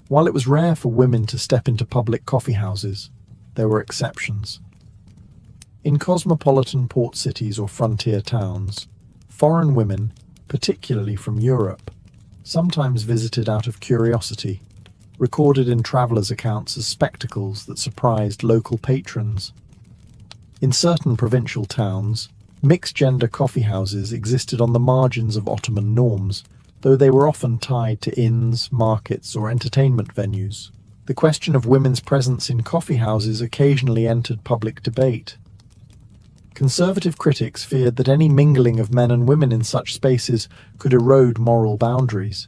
While it was rare for women to step into public coffee houses, there were exceptions. In cosmopolitan port cities or frontier towns, foreign women, particularly from Europe, sometimes visited out of curiosity, recorded in travellers' accounts as spectacles that surprised local patrons. In certain provincial towns, mixed-gender coffee houses existed on the margins of Ottoman norms, though they were often tied to inns, markets, or entertainment venues. The question of women's presence in coffee houses occasionally entered public debate. Conservative critics feared that any mingling of men and women in such spaces could erode moral boundaries.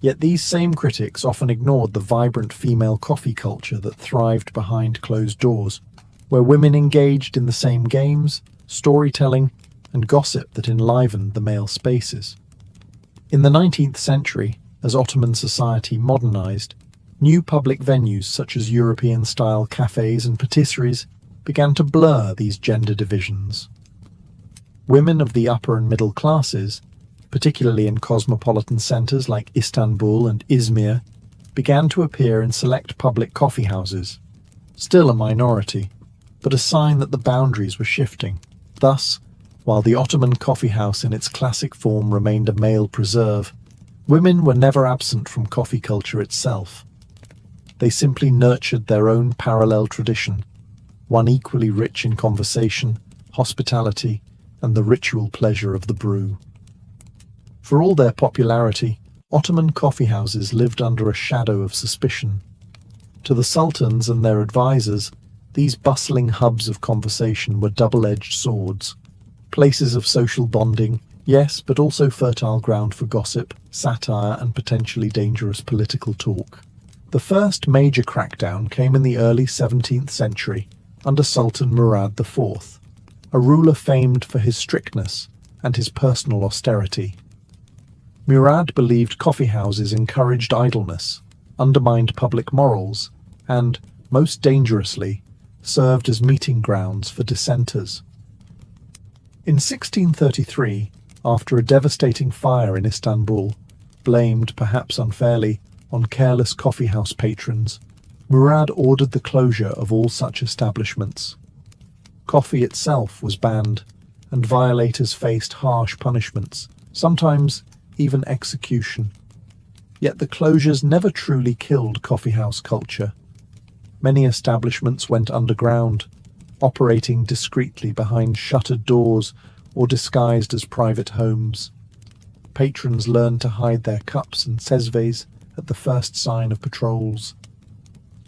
Yet these same critics often ignored the vibrant female coffee culture that thrived behind closed doors, where women engaged in the same games, storytelling, and gossip that enlivened the male spaces. In the 19th century, as Ottoman society modernized, new public venues such as European-style cafes and patisseries began to blur these gender divisions. Women of the upper and middle classes, particularly in cosmopolitan centers like Istanbul and Izmir, began to appear in select public coffee houses, still a minority, but a sign that the boundaries were shifting. Thus, while the Ottoman coffee house in its classic form remained a male preserve, women were never absent from coffee culture itself. They simply nurtured their own parallel tradition, one equally rich in conversation, hospitality, and the ritual pleasure of the brew. For all their popularity, Ottoman coffee houses lived under a shadow of suspicion. To the sultans and their advisors, these bustling hubs of conversation were double-edged swords, places of social bonding, yes, but also fertile ground for gossip, satire, and potentially dangerous political talk. The first major crackdown came in the early 17th century under Sultan Murad IV, a ruler famed for his strictness and his personal austerity. Murad believed coffee houses encouraged idleness, undermined public morals, and, most dangerously, served as meeting grounds for dissenters. In 1633, after a devastating fire in Istanbul, blamed, perhaps unfairly, on careless coffeehouse patrons, Murad ordered the closure of all such establishments. Coffee itself was banned, and violators faced harsh punishments, sometimes even execution. Yet the closures never truly killed coffeehouse culture. Many establishments went underground, operating discreetly behind shuttered doors or disguised as private homes. Patrons learned to hide their cups and sesves at the first sign of patrols.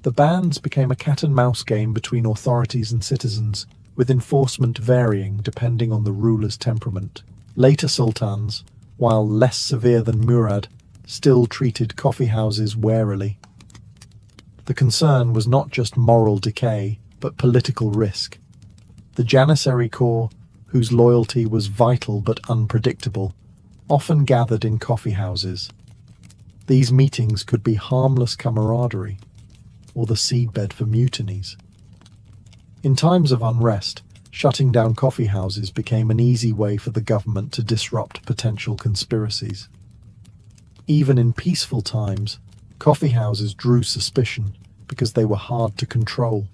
The bans became a cat-and-mouse game between authorities and citizens, with enforcement varying depending on the ruler's temperament. Later sultans, while less severe than Murad, still treated coffee houses warily. The concern was not just moral decay, but political risk. The Janissary Corps, whose loyalty was vital but unpredictable, often gathered in coffee houses. These meetings could be harmless camaraderie, or the seedbed for mutinies. In times of unrest, shutting down coffee houses became an easy way for the government to disrupt potential conspiracies. Even in peaceful times, coffee houses drew suspicion because they were hard to control.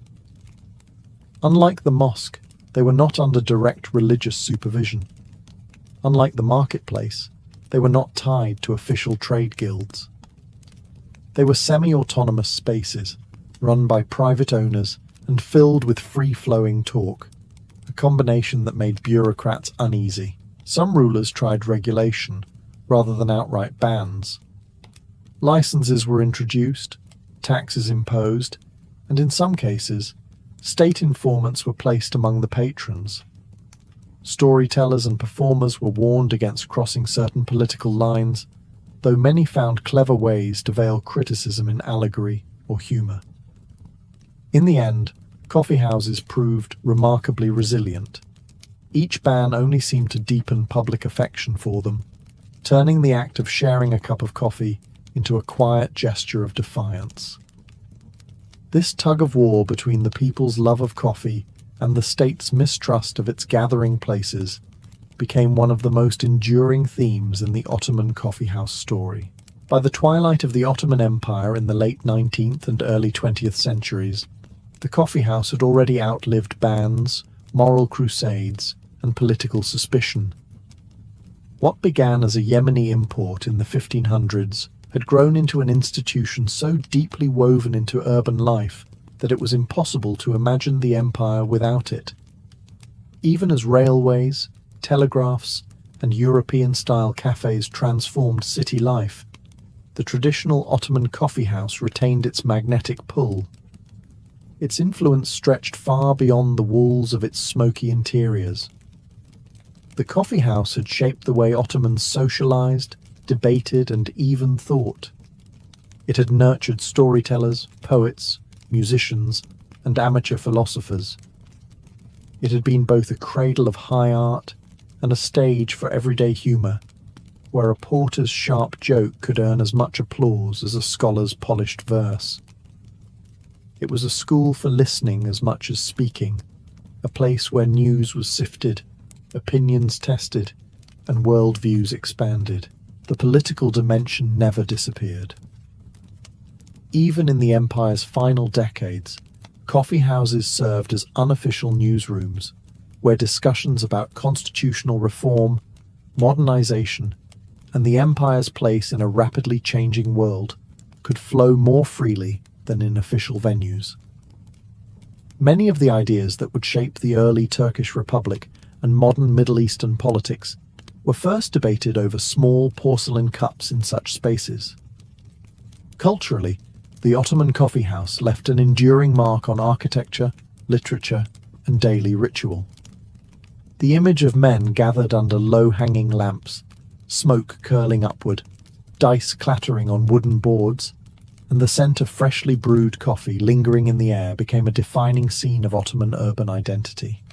Unlike the mosque, they were not under direct religious supervision. Unlike the marketplace, they were not tied to official trade guilds. They were semi-autonomous spaces, run by private owners and filled with free-flowing talk, a combination that made bureaucrats uneasy. Some rulers tried regulation, rather than outright bans. Licenses were introduced, taxes imposed, and in some cases, state informants were placed among the patrons. Storytellers and performers were warned against crossing certain political lines, though many found clever ways to veil criticism in allegory or humour. In the end, coffee houses proved remarkably resilient. Each ban only seemed to deepen public affection for them, turning the act of sharing a cup of coffee into a quiet gesture of defiance. This tug-of-war between the people's love of coffee and the state's mistrust of its gathering places became one of the most enduring themes in the Ottoman coffeehouse story. By the twilight of the Ottoman Empire in the late 19th and early 20th centuries, the coffeehouse had already outlived bans, moral crusades, and political suspicion. What began as a Yemeni import in the 1500s had grown into an institution so deeply woven into urban life that it was impossible to imagine the empire without it. Even as railways, telegraphs, and European-style cafes transformed city life, the traditional Ottoman coffeehouse retained its magnetic pull. Its influence stretched far beyond the walls of its smoky interiors. The coffeehouse had shaped the way Ottomans socialized, debated, and even thought. It had nurtured storytellers, poets, musicians, and amateur philosophers. It had been both a cradle of high art and a stage for everyday humor, where a porter's sharp joke could earn as much applause as a scholar's polished verse. It was a school for listening as much as speaking, a place where news was sifted, opinions tested, and worldviews expanded. The political dimension never disappeared. Even in the empire's final decades, coffee houses served as unofficial newsrooms, where discussions about constitutional reform, modernization, and the empire's place in a rapidly changing world could flow more freely than in official venues. Many of the ideas that would shape the early Turkish Republic and modern Middle Eastern politics were first debated over small porcelain cups in such spaces. Culturally, the Ottoman coffeehouse left an enduring mark on architecture, literature, and daily ritual. The image of men gathered under low-hanging lamps, smoke curling upward, dice clattering on wooden boards, and the scent of freshly brewed coffee lingering in the air became a defining scene of Ottoman urban identity.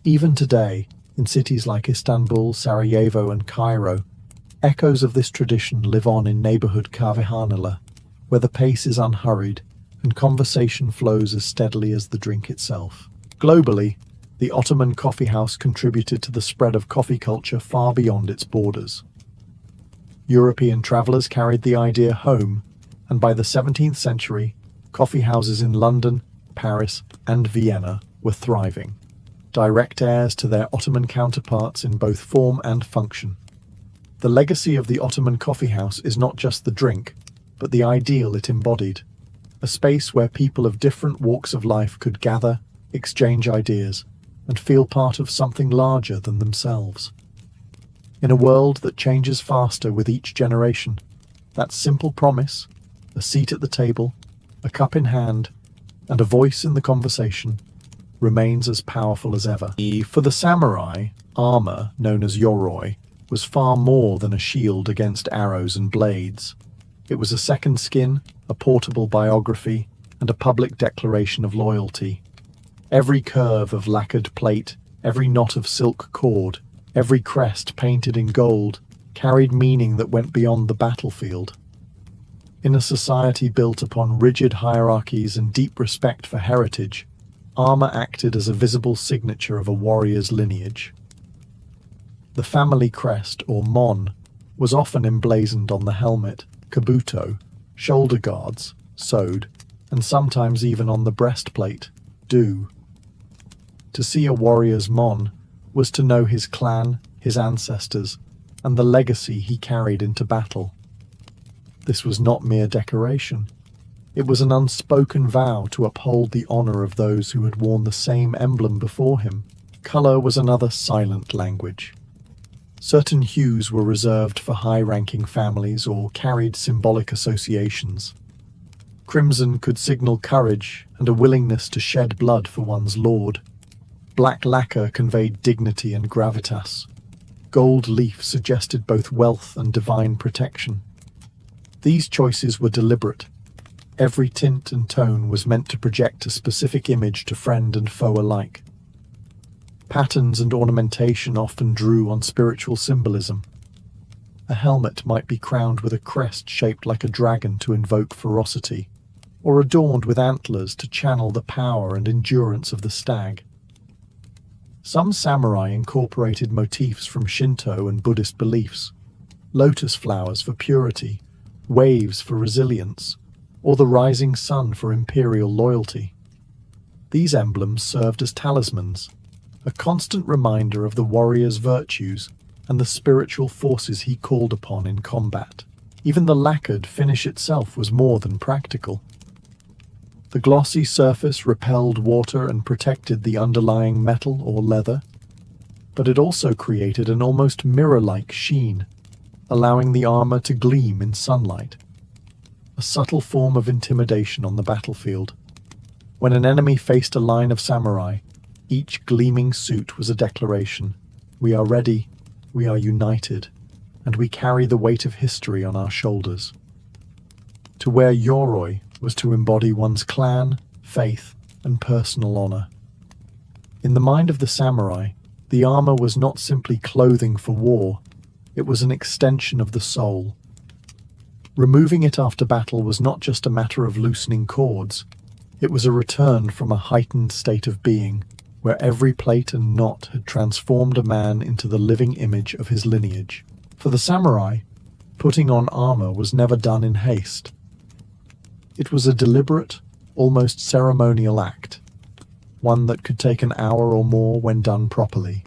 Even today, in cities like Istanbul, Sarajevo, and Cairo, echoes of this tradition live on in neighborhood kahvehaneler, where the pace is unhurried and conversation flows as steadily as the drink itself. Globally, the Ottoman coffeehouse contributed to the spread of coffee culture far beyond its borders. European travelers carried the idea home, and by the 17th century, coffeehouses in London, Paris, and Vienna were thriving, direct heirs to their Ottoman counterparts in both form and function. The legacy of the Ottoman coffeehouse is not just the drink, but the ideal it embodied, a space where people of different walks of life could gather, exchange ideas, and feel part of something larger than themselves. In a world that changes faster with each generation, that simple promise, a seat at the table, a cup in hand, and a voice in the conversation, remains as powerful as ever. For the samurai, armor, known as yoroi, was far more than a shield against arrows and blades. It was a second skin, a portable biography, and a public declaration of loyalty. Every curve of lacquered plate, every knot of silk cord, every crest painted in gold, carried meaning that went beyond the battlefield. In a society built upon rigid hierarchies and deep respect for heritage, armor acted as a visible signature of a warrior's lineage. The family crest, or mon, was often emblazoned on the helmet, kabuto, shoulder guards, sewed, and sometimes even on the breastplate, do. To see a warrior's mon was to know his clan, his ancestors, and the legacy he carried into battle. This was not mere decoration. It was an unspoken vow to uphold the honor of those who had worn the same emblem before him. Color was another silent language. Certain hues were reserved for high-ranking families or carried symbolic associations. Crimson could signal courage and a willingness to shed blood for one's lord. Black lacquer conveyed dignity and gravitas. Gold leaf suggested both wealth and divine protection. These choices were deliberate. Every tint and tone was meant to project a specific image to friend and foe alike. Patterns and ornamentation often drew on spiritual symbolism. A helmet might be crowned with a crest shaped like a dragon to invoke ferocity, or adorned with antlers to channel the power and endurance of the stag. Some samurai incorporated motifs from Shinto and Buddhist beliefs: lotus flowers for purity, waves for resilience, or the rising sun for imperial loyalty. These emblems served as talismans, a constant reminder of the warrior's virtues and the spiritual forces he called upon in combat. Even the lacquered finish itself was more than practical. The glossy surface repelled water and protected the underlying metal or leather, but it also created an almost mirror-like sheen, allowing the armor to gleam in sunlight. A subtle form of intimidation on the battlefield. When an enemy faced a line of samurai, each gleaming suit was a declaration: we are ready, we are united, and we carry the weight of history on our shoulders. To wear yoroi was to embody one's clan, faith, and personal honor. In the mind of the samurai, the armor was not simply clothing for war, it was an extension of the soul. Removing it after battle was not just a matter of loosening cords, it was a return from a heightened state of being, where every plate and knot had transformed a man into the living image of his lineage. For the samurai, putting on armor was never done in haste. It was a deliberate, almost ceremonial act, one that could take an hour or more when done properly.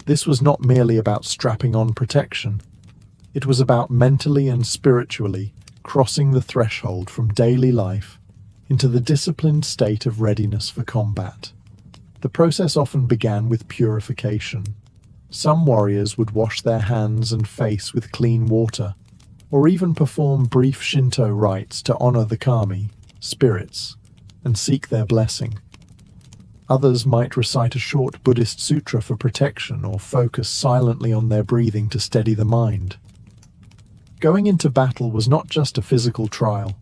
This was not merely about strapping on protection. It was about mentally and spiritually crossing the threshold from daily life into the disciplined state of readiness for combat. The process often began with purification. Some warriors would wash their hands and face with clean water, or even perform brief Shinto rites to honor the kami, spirits, and seek their blessing. Others might recite a short Buddhist sutra for protection or focus silently on their breathing to steady the mind. Going into battle was not just a physical trial,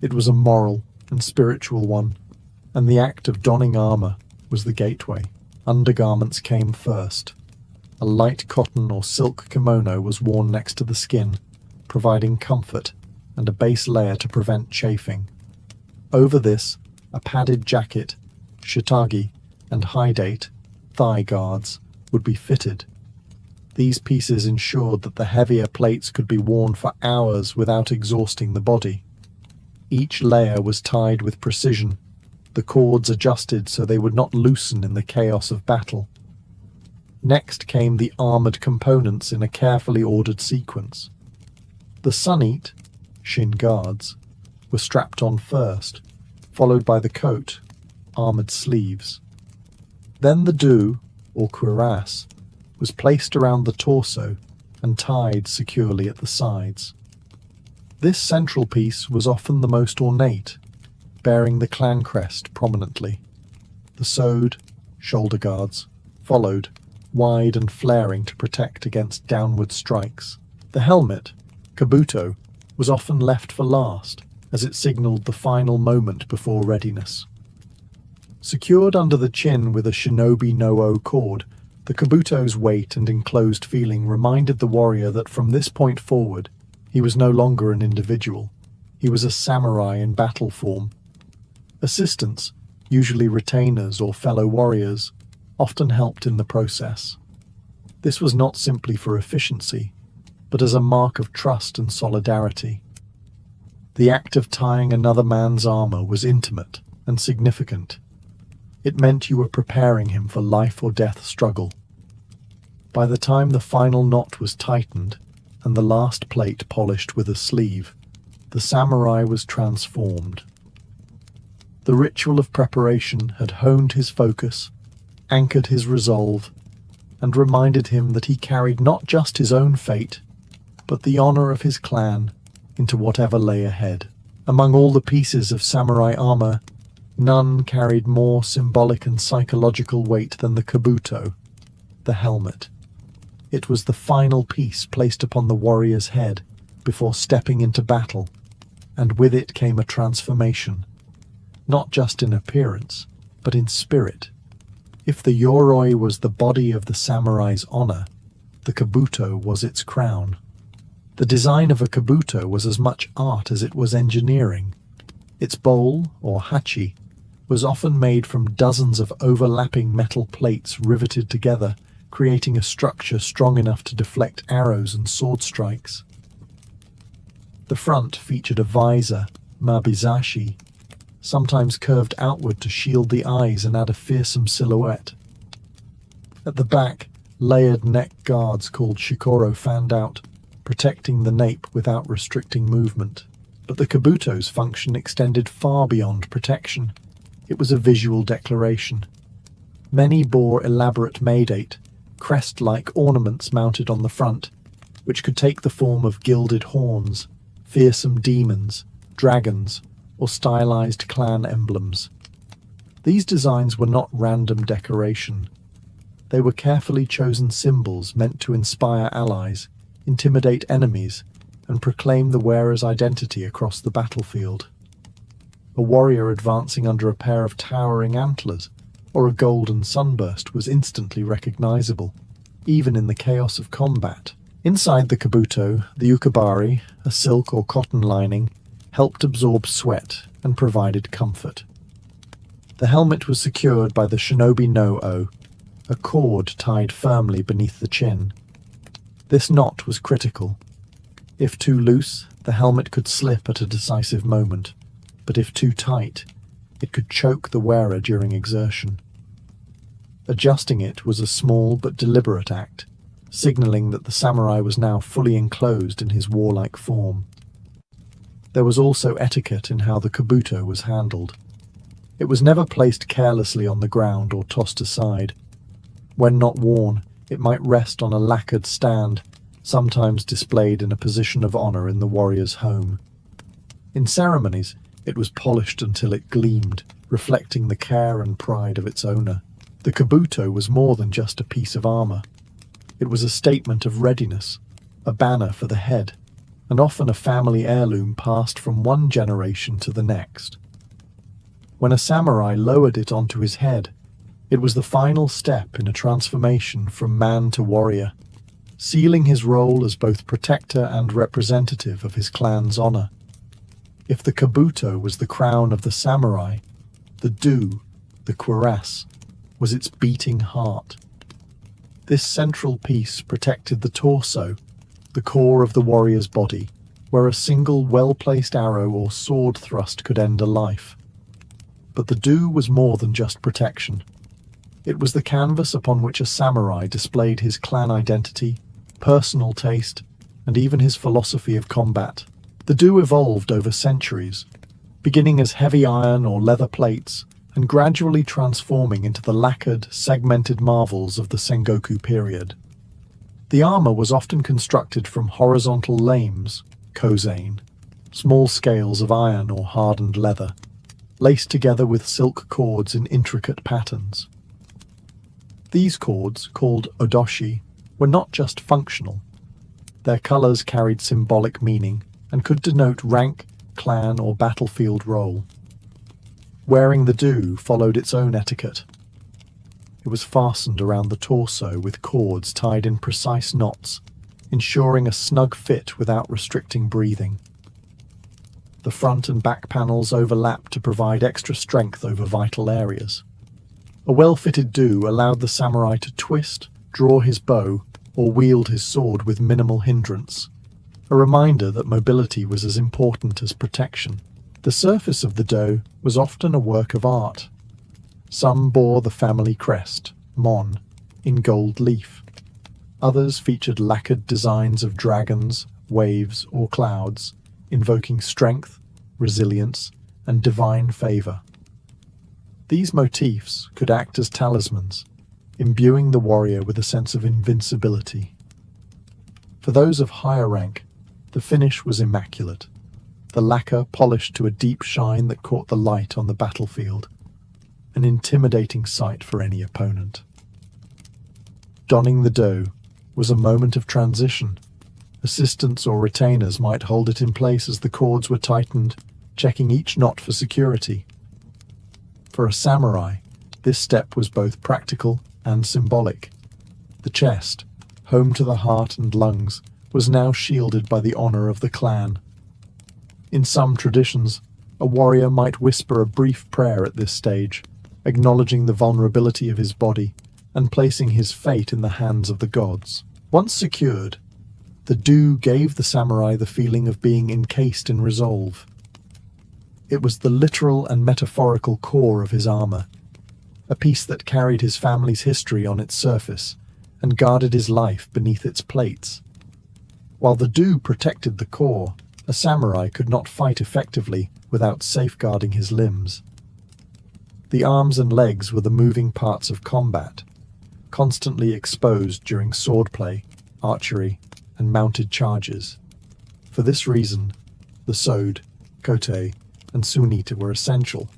it was a moral and spiritual one, and the act of donning armor was the gateway. Undergarments came first. A light cotton or silk kimono was worn next to the skin, providing comfort and a base layer to prevent chafing. Over this, a padded jacket, shitage, and hidate, thigh guards, would be fitted. These pieces ensured that the heavier plates could be worn for hours without exhausting the body. Each layer was tied with precision, the cords adjusted so they would not loosen in the chaos of battle. Next came the armored components in a carefully ordered sequence. The sunite, shin guards, were strapped on first, followed by the coat, armored sleeves. Then the do, or cuirass, was placed around the torso and tied securely at the sides. This central piece was often the most ornate, bearing the clan crest prominently. The sword, shoulder guards, followed, wide and flaring to protect against downward strikes. The helmet, kabuto, was often left for last, as it signaled the final moment before readiness. Secured under the chin with a shinobi no-o cord, the kabuto's weight and enclosed feeling reminded the warrior that from this point forward, he was no longer an individual. He was a samurai in battle form. Assistants, usually retainers or fellow warriors, often helped in the process. This was not simply for efficiency, but as a mark of trust and solidarity. The act of tying another man's armor was intimate and significant. It meant you were preparing him for life or death struggle. By the time the final knot was tightened and the last plate polished with a sleeve, the samurai was transformed. The ritual of preparation had honed his focus, anchored his resolve, and reminded him that he carried not just his own fate, but the honor of his clan into whatever lay ahead. Among all the pieces of samurai armor, none carried more symbolic and psychological weight than the kabuto, the helmet. It was the final piece placed upon the warrior's head before stepping into battle, and with it came a transformation, not just in appearance, but in spirit. If the yoroi was the body of the samurai's honor, the kabuto was its crown. The design of a kabuto was as much art as it was engineering. Its bowl, or hachi, was often made from dozens of overlapping metal plates riveted together, creating a structure strong enough to deflect arrows and sword strikes. The front featured a visor, mabizashi, sometimes curved outward to shield the eyes and add a fearsome silhouette. At the back, layered neck guards called shikoro fanned out, protecting the nape without restricting movement. But the kabuto's function extended far beyond protection. It was a visual declaration. Many bore elaborate maedate, crest-like ornaments mounted on the front, which could take the form of gilded horns, fearsome demons, dragons, or stylized clan emblems. These designs were not random decoration. They were carefully chosen symbols meant to inspire allies, intimidate enemies, and proclaim the wearer's identity across the battlefield. A warrior advancing under a pair of towering antlers or a golden sunburst was instantly recognizable, even in the chaos of combat. Inside the kabuto, the ukabari, a silk or cotton lining, helped absorb sweat and provided comfort. The helmet was secured by the shinobi no-o, a cord tied firmly beneath the chin. This knot was critical. If too loose, the helmet could slip at a decisive moment, but if too tight, it could choke the wearer during exertion. Adjusting it was a small but deliberate act, signaling that the samurai was now fully enclosed in his warlike form. There was also etiquette in how the kabuto was handled. It was never placed carelessly on the ground or tossed aside. When not worn, it might rest on a lacquered stand, sometimes displayed in a position of honor in the warrior's home. In ceremonies, it was polished until it gleamed, reflecting the care and pride of its owner. The kabuto was more than just a piece of armor. It was a statement of readiness, a banner for the head, and often a family heirloom passed from one generation to the next. When a samurai lowered it onto his head, it was the final step in a transformation from man to warrior, sealing his role as both protector and representative of his clan's honor. If the kabuto was the crown of the samurai, the do, the cuirass, was its beating heart. This central piece protected the torso, the core of the warrior's body, where a single well-placed arrow or sword thrust could end a life. But the do was more than just protection. It was the canvas upon which a samurai displayed his clan identity, personal taste, and even his philosophy of combat. The do evolved over centuries, beginning as heavy iron or leather plates, and gradually transforming into the lacquered, segmented marvels of the Sengoku period. The armor was often constructed from horizontal lames, kozain, small scales of iron or hardened leather, laced together with silk cords in intricate patterns. These cords, called odoshi, were not just functional. Their colors carried symbolic meaning and could denote rank, clan, or battlefield role. Wearing the do followed its own etiquette. It was fastened around the torso with cords tied in precise knots, ensuring a snug fit without restricting breathing. The front and back panels overlapped to provide extra strength over vital areas. A well-fitted do allowed the samurai to twist, draw his bow, or wield his sword with minimal hindrance, a reminder that mobility was as important as protection. The surface of the do was often a work of art. Some bore the family crest, mon, in gold leaf. Others featured lacquered designs of dragons, waves, or clouds, invoking strength, resilience, and divine favor. These motifs could act as talismans, imbuing the warrior with a sense of invincibility. For those of higher rank, the finish was immaculate, the lacquer polished to a deep shine that caught the light on the battlefield, an intimidating sight for any opponent. Donning the do was a moment of transition. Assistants or retainers might hold it in place as the cords were tightened, checking each knot for security. For a samurai, this step was both practical and symbolic. The chest, home to the heart and lungs, was now shielded by the honor of the clan. In some traditions, A warrior might whisper a brief prayer at this stage, acknowledging the vulnerability of his body and placing his fate in the hands of the gods. Once secured, the do gave the samurai the feeling of being encased in resolve. It was the literal and metaphorical core of his armor, a piece that carried his family's history on its surface and guarded his life beneath its plates. While the do protected the core, a samurai could not fight effectively without safeguarding his limbs. The arms and legs were the moving parts of combat, constantly exposed during swordplay, archery, and mounted charges. For this reason, the sword, kote, and sunita were essential,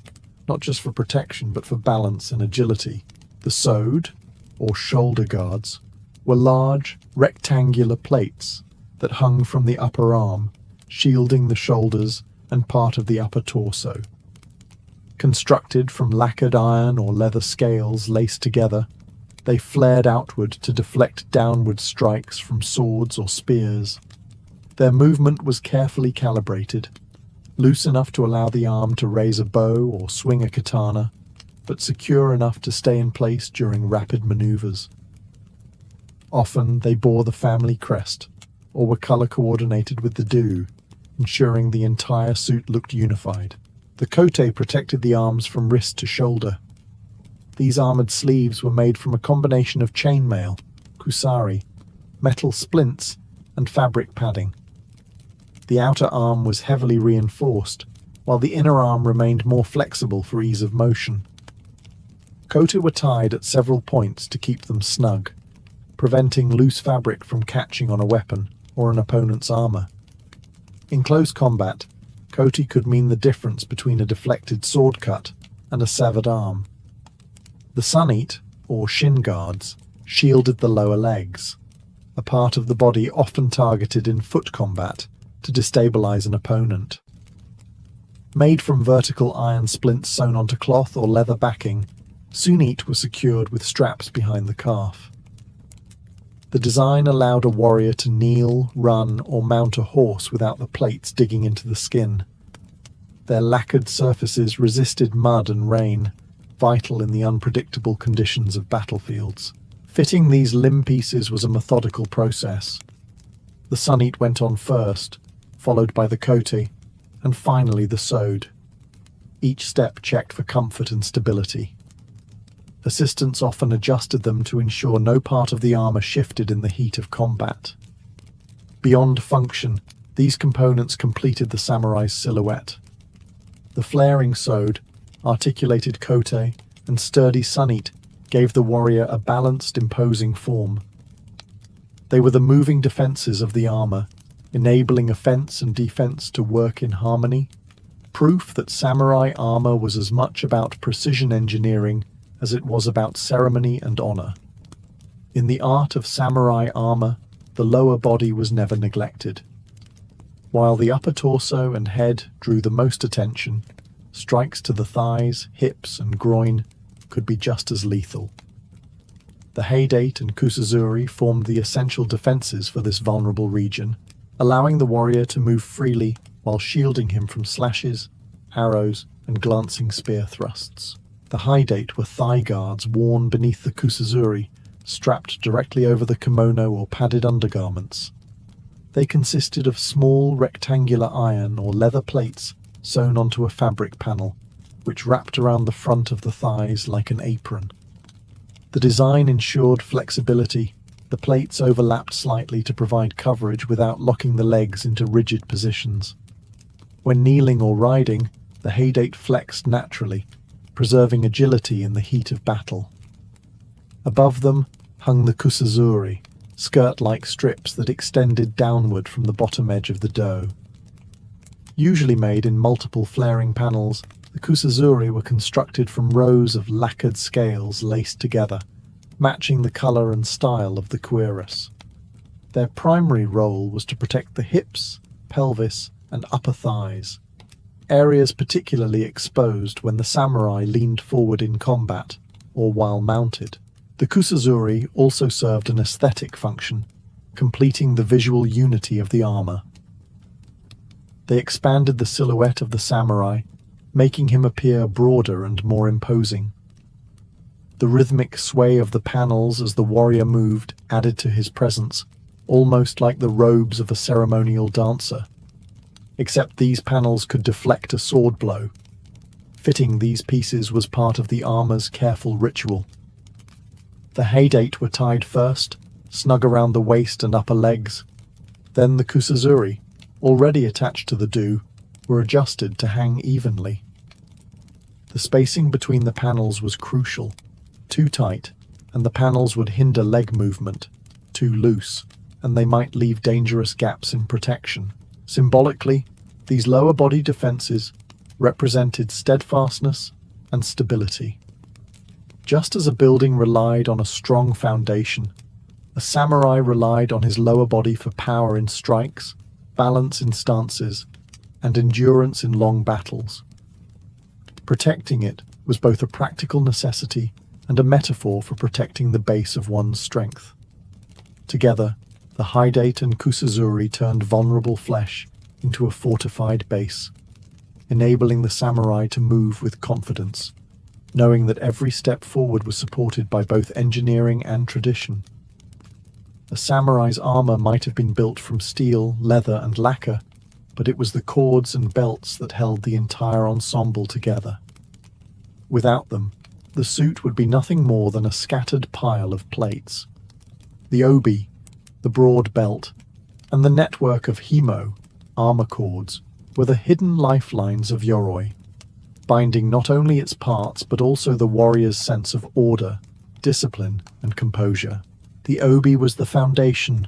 not just for protection but for balance and agility. The sword, or shoulder guards, were large, rectangular plates that hung from the upper arm, shielding the shoulders and part of the upper torso. Constructed from lacquered iron or leather scales laced together, they flared outward to deflect downward strikes from swords or spears. Their movement was carefully calibrated, loose enough to allow the arm to raise a bow or swing a katana, but secure enough to stay in place during rapid maneuvers. Often they bore the family crest, or were color coordinated with the do, ensuring the entire suit looked unified. The kote protected the arms from wrist to shoulder. These armored sleeves were made from a combination of chainmail, kusari, metal splints, and fabric padding. The outer arm was heavily reinforced, while the inner arm remained more flexible for ease of motion. Kote were tied at several points to keep them snug, preventing loose fabric from catching on a weapon or an opponent's armor. In close combat, kote could mean the difference between a deflected sword cut and a severed arm. The sunite, or shin guards, shielded the lower legs, a part of the body often targeted in foot combat to destabilize an opponent. Made from vertical iron splints sewn onto cloth or leather backing, sunite were secured with straps behind the calf. The design allowed a warrior to kneel, run, or mount a horse without the plates digging into the skin. Their lacquered surfaces resisted mud and rain, vital in the unpredictable conditions of battlefields. Fitting these limb pieces was a methodical process. The sunite went on first, followed by the kote, and finally the sword. Each step checked for comfort and stability. Assistants often adjusted them to ensure no part of the armor shifted in the heat of combat. Beyond function, these components completed the samurai's silhouette. The flaring sword, articulated kote, and sturdy sunite gave the warrior a balanced, imposing form. They were the moving defenses of the armor, enabling offense and defense to work in harmony, proof that samurai armor was as much about precision engineering as it was about ceremony and honor. In the art of samurai armor, the lower body was never neglected. While the upper torso and head drew the most attention, strikes to the thighs, hips, and groin could be just as lethal. The heidate and kusazuri formed the essential defenses for this vulnerable region, allowing the warrior to move freely while shielding him from slashes, arrows, and glancing spear thrusts. The heidate were thigh guards worn beneath the kusazuri, strapped directly over the kimono or padded undergarments. They consisted of small rectangular iron or leather plates sewn onto a fabric panel, which wrapped around the front of the thighs like an apron. The design ensured flexibility. The plates overlapped slightly to provide coverage without locking the legs into rigid positions. When kneeling or riding, the heidate flexed naturally, preserving agility in the heat of battle. Above them hung the kusazuri, skirt-like strips that extended downward from the bottom edge of the do. Usually made in multiple flaring panels, the kusazuri were constructed from rows of lacquered scales laced together, matching the color and style of the cuirass. Their primary role was to protect the hips, pelvis, and upper thighs, areas particularly exposed when the samurai leaned forward in combat or while mounted. The kusazuri also served an aesthetic function, completing the visual unity of the armor. They expanded the silhouette of the samurai, making him appear broader and more imposing. The rhythmic sway of the panels as the warrior moved added to his presence, almost like the robes of a ceremonial dancer. Except these panels could deflect a sword blow. Fitting these pieces was part of the armor's careful ritual. The haidate were tied first, snug around the waist and upper legs. Then the kusazuri, already attached to the do, were adjusted to hang evenly. The spacing between the panels was crucial. Too tight, and the panels would hinder leg movement. Too loose, and they might leave dangerous gaps in protection. Symbolically, these lower body defenses represented steadfastness and stability. Just as a building relied on a strong foundation, a samurai relied on his lower body for power in strikes, balance in stances, and endurance in long battles. Protecting it was both a practical necessity and a metaphor for protecting the base of one's strength. Together, the haidate and kusazuri turned vulnerable flesh into a fortified base, enabling the samurai to move with confidence, knowing that every step forward was supported by both engineering and tradition. A samurai's armor might have been built from steel, leather, and lacquer, but it was the cords and belts that held the entire ensemble together. Without them, the suit would be nothing more than a scattered pile of plates. The obi, the broad belt, and the network of himo, armor cords, were the hidden lifelines of yoroi, binding not only its parts but also the warrior's sense of order, discipline, and composure. The obi was the foundation.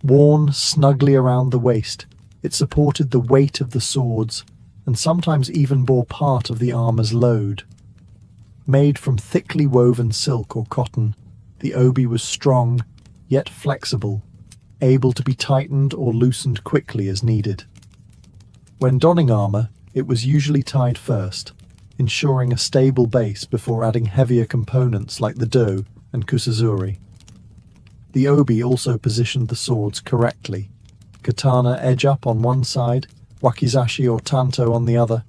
Worn snugly around the waist, it supported the weight of the swords and sometimes even bore part of the armor's load. Made from thickly woven silk or cotton, the obi was strong, yet flexible, able to be tightened or loosened quickly as needed. When donning armor, it was usually tied first, ensuring a stable base before adding heavier components like the do and kusazuri. The obi also positioned the swords correctly, katana edge up on one side, wakizashi or tanto on the other,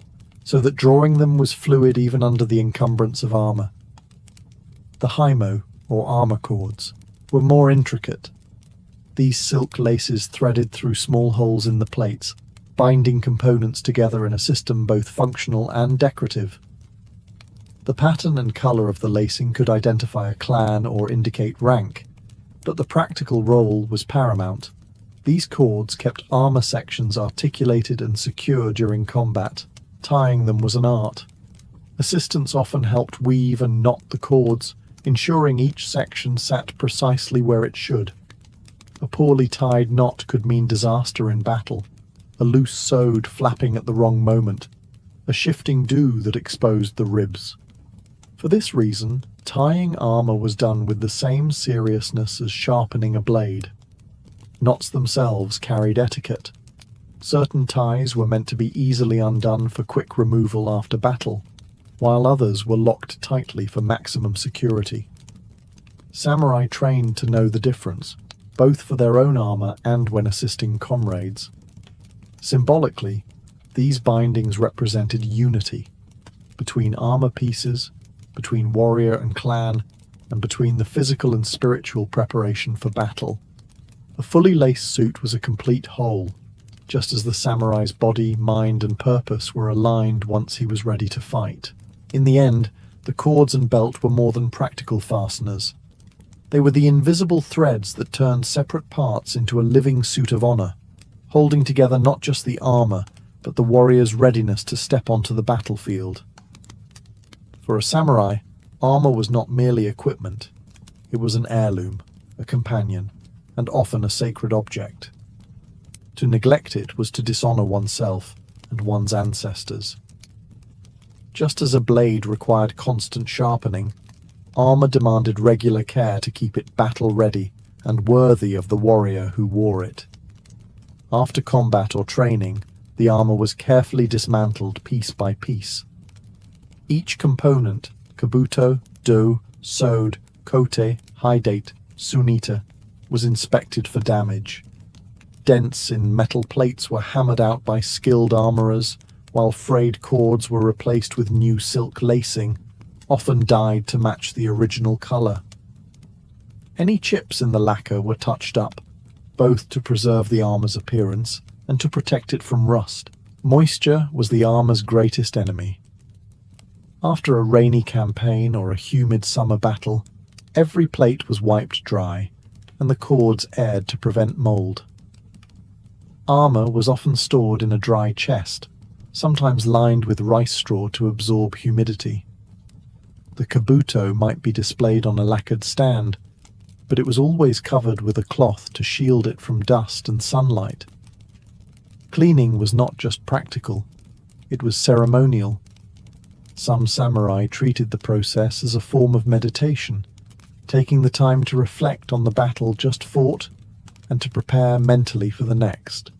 so that drawing them was fluid even under the encumbrance of armor. The himo, or armor cords, were more intricate. These silk laces threaded through small holes in the plates, binding components together in a system both functional and decorative. The pattern and color of the lacing could identify a clan or indicate rank, but the practical role was paramount. These cords kept armor sections articulated and secure during combat. Tying them was an art. Assistants often helped weave and knot the cords, ensuring each section sat precisely where it should. A poorly tied knot could mean disaster in battle, a loose sewed flapping at the wrong moment, a shifting do that exposed the ribs. For this reason, tying armor was done with the same seriousness as sharpening a blade. Knots themselves carried etiquette. Certain ties were meant to be easily undone for quick removal after battle, while others were locked tightly for maximum security. Samurai trained to know the difference, both for their own armor and when assisting comrades. Symbolically, these bindings represented unity between armor pieces, between warrior and clan, and between the physical and spiritual preparation for battle. A fully laced suit was a complete whole, just as the samurai's body, mind, and purpose were aligned once he was ready to fight. In the end, the cords and belt were more than practical fasteners. They were the invisible threads that turned separate parts into a living suit of honor, holding together not just the armor, but the warrior's readiness to step onto the battlefield. For a samurai, armor was not merely equipment. It was an heirloom, a companion, and often a sacred object. To neglect it was to dishonor oneself and one's ancestors. Just as a blade required constant sharpening, armor demanded regular care to keep it battle-ready and worthy of the warrior who wore it. After combat or training, the armor was carefully dismantled piece by piece. Each component, kabuto, do, sode, kote, haidate, sunita, was inspected for damage. dents in metal plates were hammered out by skilled armorers, while frayed cords were replaced with new silk lacing, often dyed to match the original color. Any chips in the lacquer were touched up, both to preserve the armor's appearance and to protect it from rust. Moisture was the armor's greatest enemy. After a rainy campaign or a humid summer battle, every plate was wiped dry, and the cords aired to prevent mold. Armor was often stored in a dry chest, sometimes lined with rice straw to absorb humidity. The kabuto might be displayed on a lacquered stand, but it was always covered with a cloth to shield it from dust and sunlight. Cleaning was not just practical, it was ceremonial. Some samurai treated the process as a form of meditation, taking the time to reflect on the battle just fought and to prepare mentally for the next.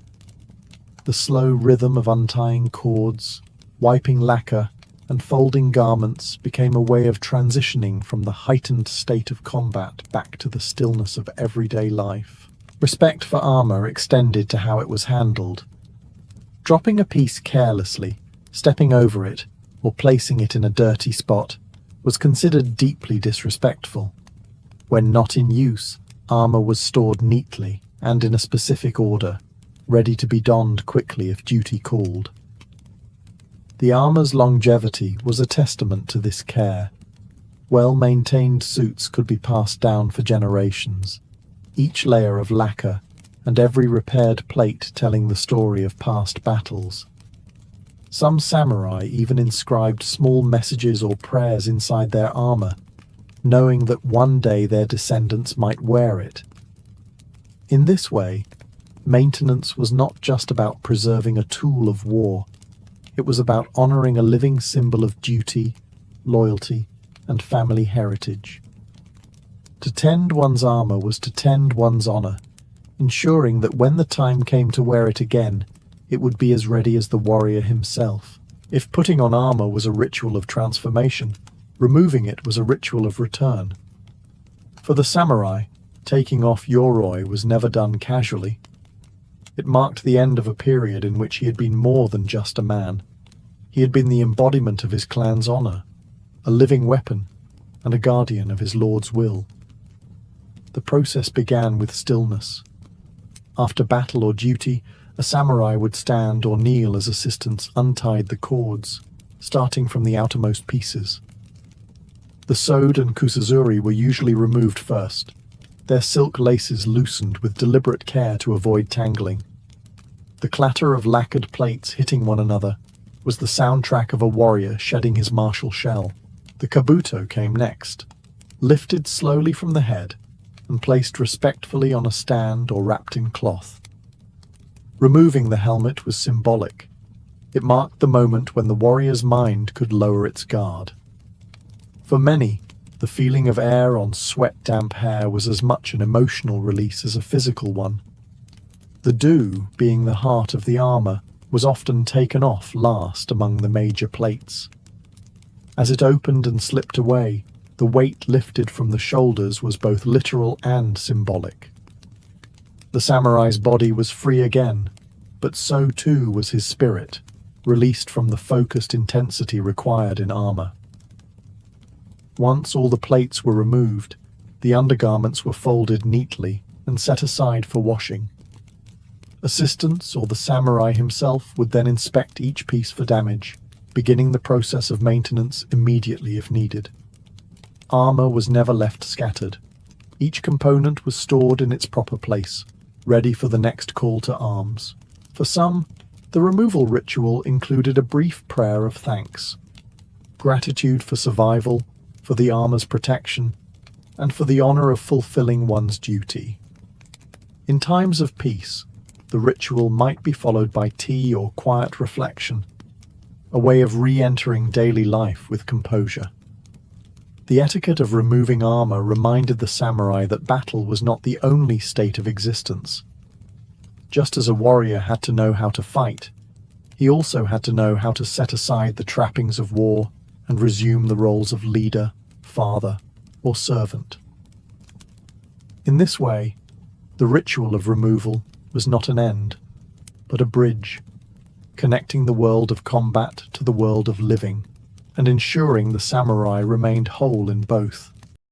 The slow rhythm of untying cords, wiping lacquer, and folding garments became a way of transitioning from the heightened state of combat back to the stillness of everyday life. Respect for armor extended to how it was handled. Dropping a piece carelessly, stepping over it, or placing it in a dirty spot was considered deeply disrespectful. When not in use, armor was stored neatly and in a specific order, ready to be donned quickly if duty called. The armor's longevity was a testament to this care. Well-maintained suits could be passed down for generations, each layer of lacquer and every repaired plate telling the story of past battles. Some samurai even inscribed small messages or prayers inside their armor, knowing that one day their descendants might wear it. In this way, maintenance was not just about preserving a tool of war. It was about honoring a living symbol of duty, loyalty, and family heritage. To tend one's armor was to tend one's honor, ensuring that when the time came to wear it again, it would be as ready as the warrior himself. If putting on armor was a ritual of transformation, removing it was a ritual of return. For the samurai, taking off yoroi was never done casually. It marked the end of a period in which he had been more than just a man. He had been the embodiment of his clan's honor, a living weapon, and a guardian of his lord's will. The process began with stillness. After battle or duty, a samurai would stand or kneel as assistants untied the cords, starting from the outermost pieces. The sode and kusazuri were usually removed first, their silk laces loosened with deliberate care to avoid tangling. The clatter of lacquered plates hitting one another was the soundtrack of a warrior shedding his martial shell. The kabuto came next, lifted slowly from the head and placed respectfully on a stand or wrapped in cloth. Removing the helmet was symbolic. It marked the moment when the warrior's mind could lower its guard. For many, the feeling of air on sweat-damp hair was as much an emotional release as a physical one. The do, being the heart of the armor, was often taken off last among the major plates. As it opened and slipped away, the weight lifted from the shoulders was both literal and symbolic. The samurai's body was free again, but so too was his spirit, released from the focused intensity required in armor. Once all the plates were removed, the undergarments were folded neatly and set aside for washing. Assistants or the samurai himself would then inspect each piece for damage, beginning the process of maintenance immediately if needed. Armor was never left scattered. Each component was stored in its proper place, ready for the next call to arms. For some, the removal ritual included a brief prayer of thanks, gratitude for survival, for the armor's protection, and for the honor of fulfilling one's duty. In times of peace, the ritual might be followed by tea or quiet reflection, a way of re-entering daily life with composure. The etiquette of removing armor reminded the samurai that battle was not the only state of existence. Just as a warrior had to know how to fight, he also had to know how to set aside the trappings of war and resume the roles of leader, father, or servant. In this way, the ritual of removal was not an end, but a bridge, connecting the world of combat to the world of living, and ensuring the samurai remained whole in both.